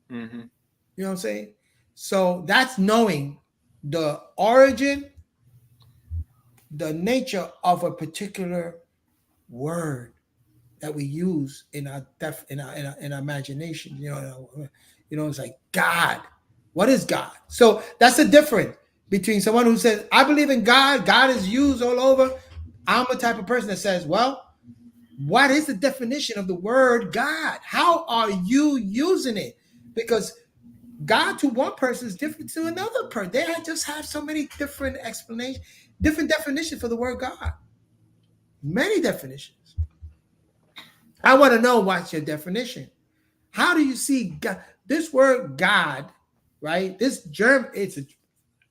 Hmm. You know what I'm saying? So that's knowing the origin, the nature of a particular word that we use in our in our imagination. It's like God. What is God? So that's the difference between someone who says, I believe in God, God is used all over. I'm a type of person that says, well, what is the definition of the word God? How are you using it? because God to one person is different to another person. Just have so many different explanations, different definitions for the word God. Many definitions. I want to know what's your definition. How do you see God? This word God, right? This German, if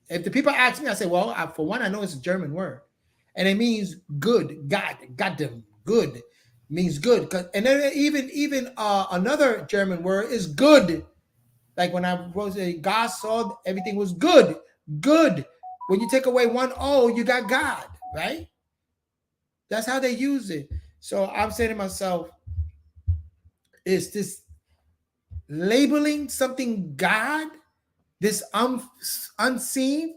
the people ask me, I say, well, for one, I know it's a German word, and it means good. God them good means good. And then even another German word is good. Like when I was God saw everything was good, good. When you take away one O, you got God, right? That's how they use it. So I'm saying to myself, is this labeling something God, this unseen?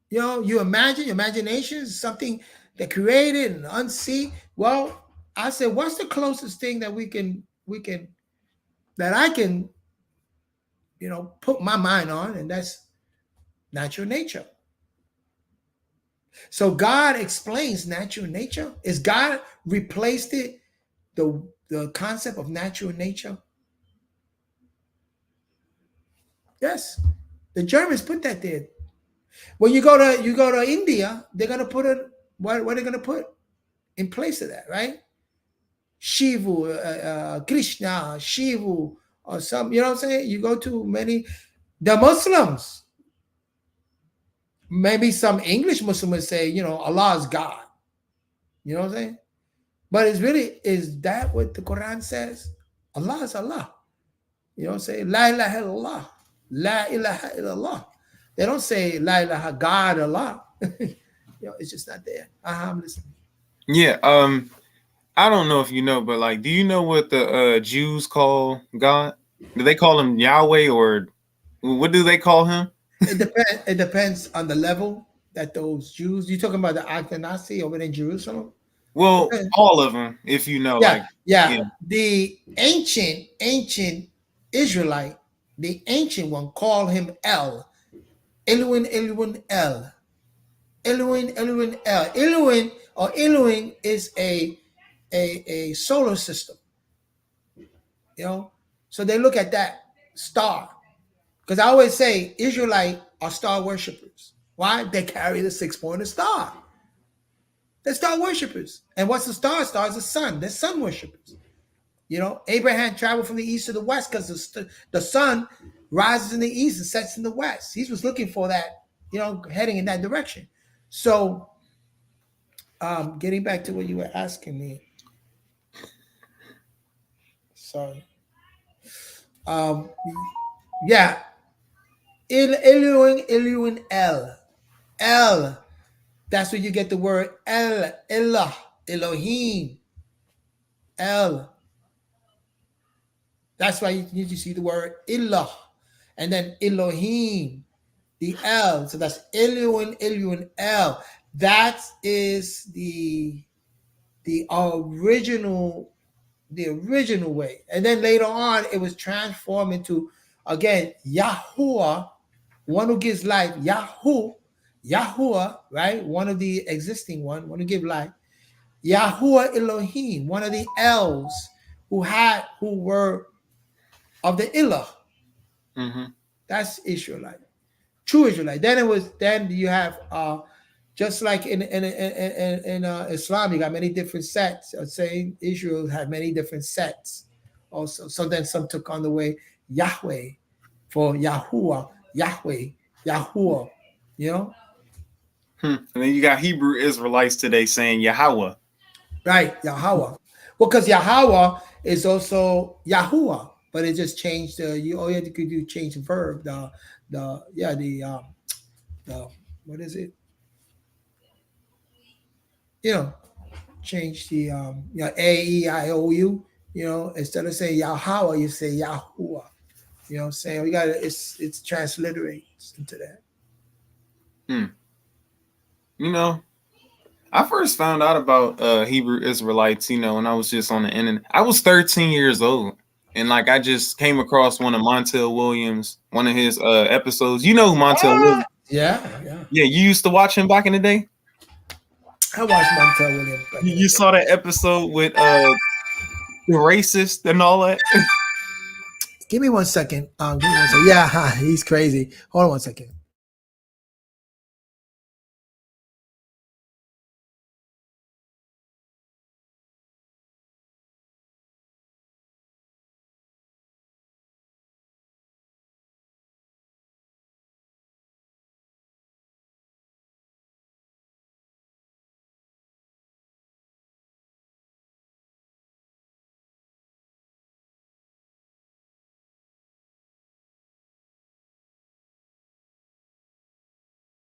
You imagine, imagination is something that created and unseen. Well, I said, what's the closest thing that that I can, put my mind on, and that's natural nature. So God explains natural nature. Is God replaced it, the concept of natural nature? Yes. The Germans put that there. When you go to India, they're gonna put it. What are they gonna put in place of that, right? Shivu, Krishna, Shivu, or some. You know what I'm saying? You go to many the Muslims. Maybe some English Muslims say, Allah is God. You know what I'm saying? But is that what the Quran says? Allah is Allah. You know what I'm saying? La ilaha illallah. La ilaha illallah. They don't say La ilaha God Allah. It's just not there. I'm listening. Yeah. I don't know if you know, but like, do you know what the Jews call God? Do they call him Yahweh, or what do they call him? It depends on the level that those Jews. You talking about the Ashkenazi over in Jerusalem? Well, all of them, if you know, yeah. The ancient Israelite, the ancient one, called him El. Elohim, Elohim, El. Elohim, Elohim, El. Elohim or Elohim is a solar system. So they look at that star. Because I always say Israelite are star worshippers. Why? They carry the 6-pointed star. They're star worshippers. And what's the star? Star is the sun. They're sun worshippers. Abraham traveled from the east to the west because the sun rises in the east and sets in the west. He was looking for that, heading in that direction. So, getting back to what you were asking me. Sorry. Yeah. Elohim, El. El. That's where you get the word El, Elah, Elohim, El. That's why you see the word Ilah, and then Elohim, the El. So that's Elohim, El. That is the original way. And then later on, it was transformed into, again, Yahuwah, one who gives life, Yahuwah, right? One of the existing one who give life. Yahuwah Elohim, one of the Els who were of the Ilah. Mm-hmm. That's Israelite, true Israelite. Then you have just like in Islam, you got many different sects. I'm saying Israel had many different sects. Also, so then some took on the way Yahweh for Yahuwah, Yahweh, Yahuwah. And then you got Hebrew Israelites today saying Yahweh. Right, Yahweh. Well, because Yahweh is also Yahuwah, but it just changed all you had to do change the verb. The what is it? Change the A-E-I-O-U. Instead of saying Yahweh, you say Yahuwah. You know what I'm saying? We got it's transliterates into that. I first found out about Hebrew Israelites, when I was just on the internet. I was 13 years old, and I just came across one of Montel Williams, one of his episodes. You know who Montel Williams? Yeah. Yeah, you used to watch him back in the day? I watched Montel Williams. You saw that episode with the racist and all that? Give me 1 second. Give me 1 second. Yeah, he's crazy. Hold on 1 second.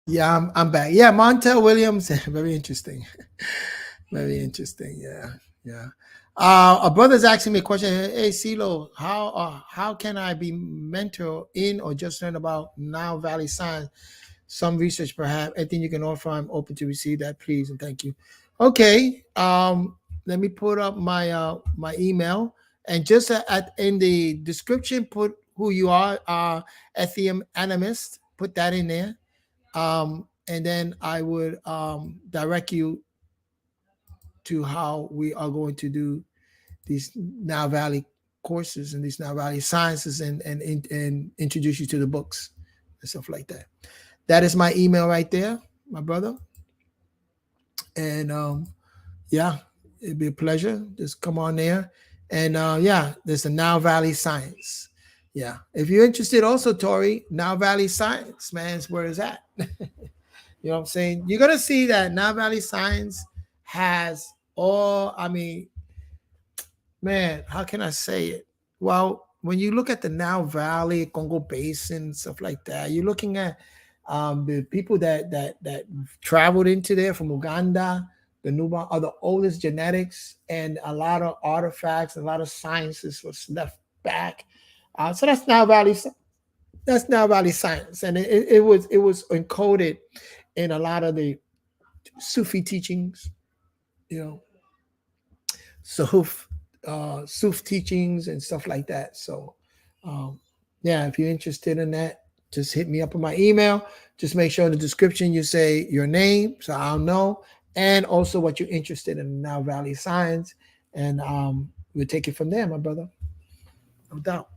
Yeah, I'm back. Yeah, Montel Williams, very interesting. Very interesting. Yeah, yeah. A brother's asking me a question. Hey, CeeLo, how can I be mentor in or just learn about Nile Valley science? Some research, perhaps. Anything you can offer, I'm open to receive that, please, and thank you. Okay. Let me put up my email, and just at in the description, put who you are. Ethium animist. Put that in there. And then I would direct you to how we are going to do these Now Valley courses and these Now Valley sciences, and introduce you to the books and stuff like that. That is my email right there, my brother. And yeah, it'd be a pleasure. Just come on there. And yeah, there's the Now Valley Science. Yeah. If you're interested also, Tori, Now Valley Science, man, is where it's at. You know what I'm saying? You're gonna see that Now Valley Science has all, I mean, man, how can I say it? Well, when you look at the Now Valley, Congo Basin, stuff like that, you're looking at the people that traveled into there from Uganda. The Nuba are the oldest genetics, and a lot of artifacts, a lot of sciences was left back. So that's Now Valley. That's Now Valley science, and it was encoded in a lot of the Sufi teachings, you know, Suf, Suf teachings and stuff like that. So, um, yeah, if you're interested in that, just hit me up on my email. Just make sure in the description you say your name so I'll know, and also what you're interested in Now Valley Science, and we'll take it from there, my brother. No doubt.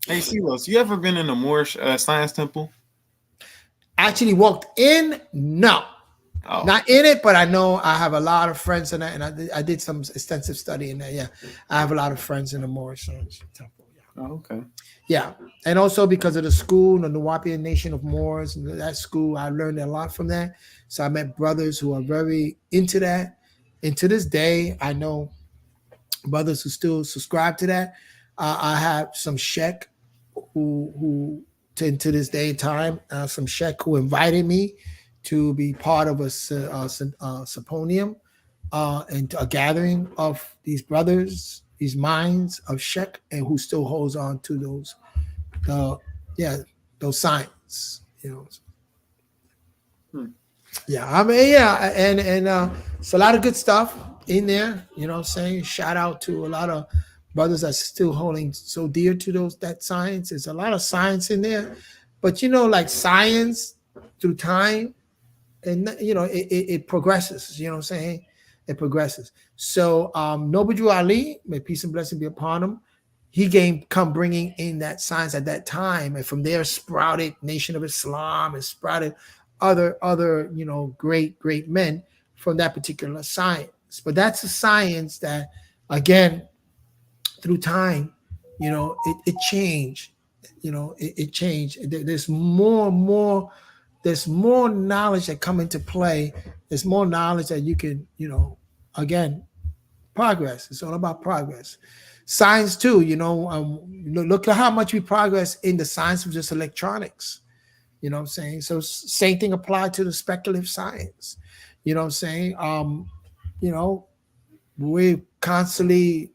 Hey, Silos, you ever been in a Moorish science temple? Actually walked in? No. Oh, Not in it, but I know I have a lot of friends in that, and I did some extensive study in that. Yeah, I have a lot of friends in the Moorish temple. Yeah, oh, okay. yeah, and also because of the school, the Nuwapian Nation of Moors, and that school, I learned a lot from that. So I met brothers who are very into that, and to this day, I know brothers who still subscribe to that. I have some Sheikh who to this day and time, some Sheikh who invited me to be part of a symposium and a gathering of these brothers, these minds of Sheikh, and who still holds on to those, yeah, those signs, you know. Hmm. Yeah, I mean, yeah, and it's a lot of good stuff in there. You know what I'm saying? Shout out to a lot of brothers that's still holding so dear to those that science. There's a lot of science in there, but you know, like science through time, and you know, it progresses. You know what I'm saying? It progresses. So Nobuju Ali, may peace and blessing be upon him. He came come bringing in that science at that time, and from there sprouted Nation of Islam and sprouted other great men from that particular science. But that's a science that, again, through time, it changed. It changed. There's more knowledge that come into play. There's more knowledge that you can, again, progress. It's all about progress. Science too, look at how much we progress in the science of just electronics. You know what I'm saying? So same thing applied to the speculative science. You know what I'm saying? You know, we're constantly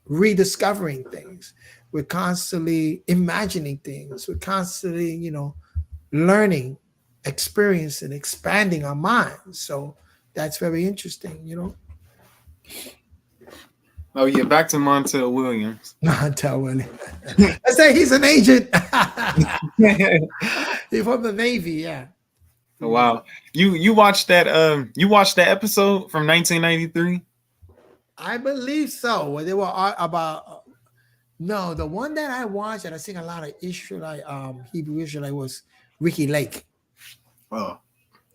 rediscovering things. We're constantly imagining things. We're constantly, learning, experiencing, expanding our minds. So that's very interesting. Oh yeah, back to Montel Williams. Not tell Willie. I say he's an agent. He's from the Navy, yeah. Wow. You watched that episode from 1993? I believe so. Where they were about No, the one that I watched that I seen a lot of Israelite, Hebrew Israelite was Ricky Lake. Oh,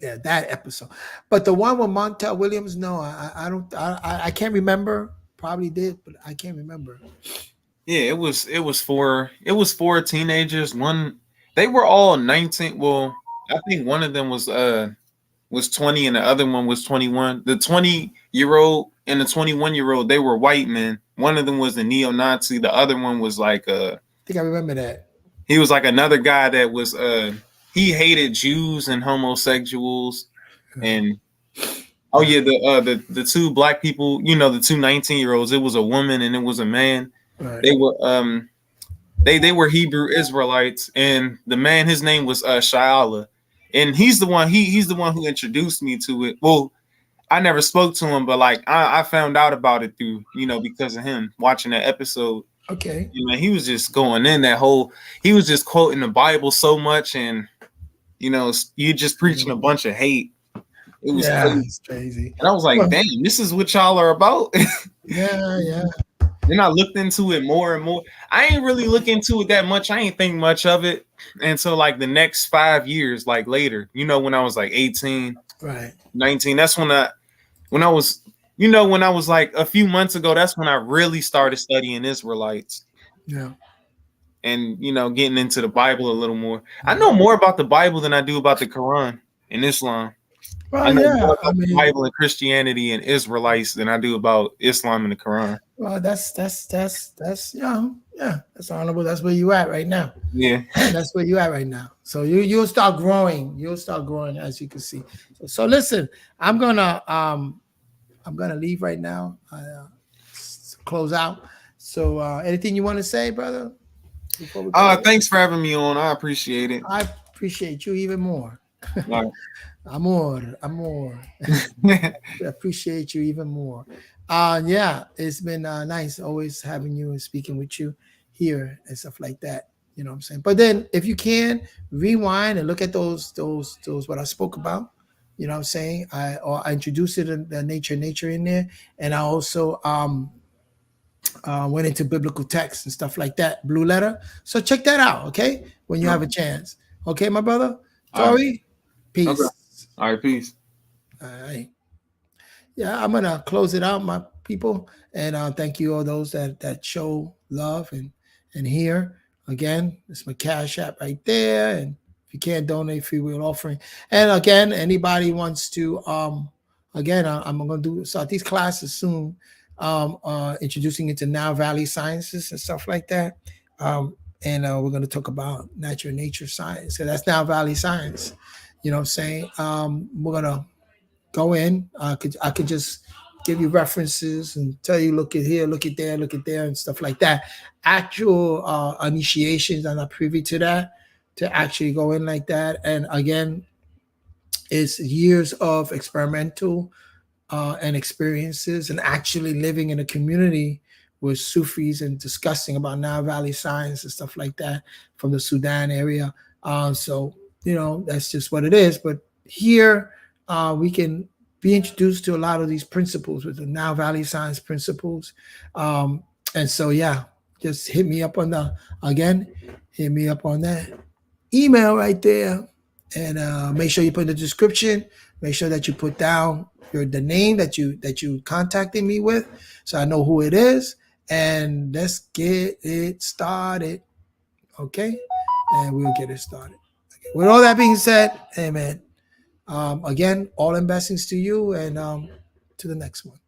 Yeah, that episode. But the one with Montel Williams, no, I don't, I can't remember. Probably did, but I can't remember. yeah, it was four teenagers. One, they were all 19. Well, I think one of them was 20 and the other one was 21. The 20-year-old and the 21-year-old, they were white men. One of them was a neo-Nazi. The other one was like I think I remember that. he was like another guy that was he hated Jews and homosexuals. And oh Yeah, yeah, the two black people, the two 19-year-olds, it was a woman and it was a man. right. They were they were Hebrew Israelites, and the man, his name was Shiala, and he's the one who introduced me to it. Well, I never spoke to him, but like I found out about it through because of him watching that episode. Okay. He was just going in that whole. He was just quoting the Bible so much, and you just preaching a bunch of hate. It was Yeah, crazy, it's crazy. and I was like, Well, "Damn, this is what y'all are about." yeah, yeah. Then I looked into it more and more. I ain't really look into it that much. I ain't think much of it until like the next 5 years, like later. When I was like 18, Right. 19. That's when I was like a few months ago, that's when I really started studying Israelites Yeah. and getting into the Bible a little more. I know more about the Bible than I do about the Quran and Islam. I Well, know yeah. more I about the mean, Bible and Christianity and Israelites than I do about Islam and the Quran. well, that's yeah, that's honorable. That's where you at right now. Yeah. That's where you at right now. So you'll start growing. You'll start growing as you can see. So listen, I'm gonna leave right now. Close out. So anything you want to say, brother, before we close? Thanks for having me on. I appreciate it. I appreciate you even more. All Amor. right. I appreciate you even more. Yeah, it's been nice always having you and speaking with you here and stuff like that. You know what I'm saying? But then if you can rewind and look at those what I spoke about, you know what I'm saying? I introduced it in the nature in there, and I also went into biblical text and stuff like that, Blue Letter. So check that out, okay? When you have a chance. Okay, my brother? All right. Tori, Okay. peace. All right. Peace. All right. Yeah, I'm gonna close it out, my people, and thank you all those that show love and here again. It's my cash app right there, and if you can't donate, free will offering. And again, anybody wants to again, I'm gonna start these classes soon, introducing into now Valley Sciences and stuff like that. And we're gonna talk about nature science. So that's now Valley Science. You know what I'm saying? We're gonna go in. I could just give you references and tell you look at here, look at there, and stuff like that. Actual initiations, I'm not privy to that. To actually go in like that, and again, it's years of experimental and experiences, and actually living in a community with Sufis and discussing about Nile Valley science and stuff like that from the Sudan area. So that's just what it is. But here we can be introduced to a lot of these principles with the Nile Valley science principles. And so yeah, just hit me up on hit me up on that email right there, and make sure you put in the description. Make sure that you put down the name that you contacted me with, so I know who it is. And let's get it started, okay? And we'll get it started. Okay. With all that being said, amen. Again, all in blessings to you, and to the next one.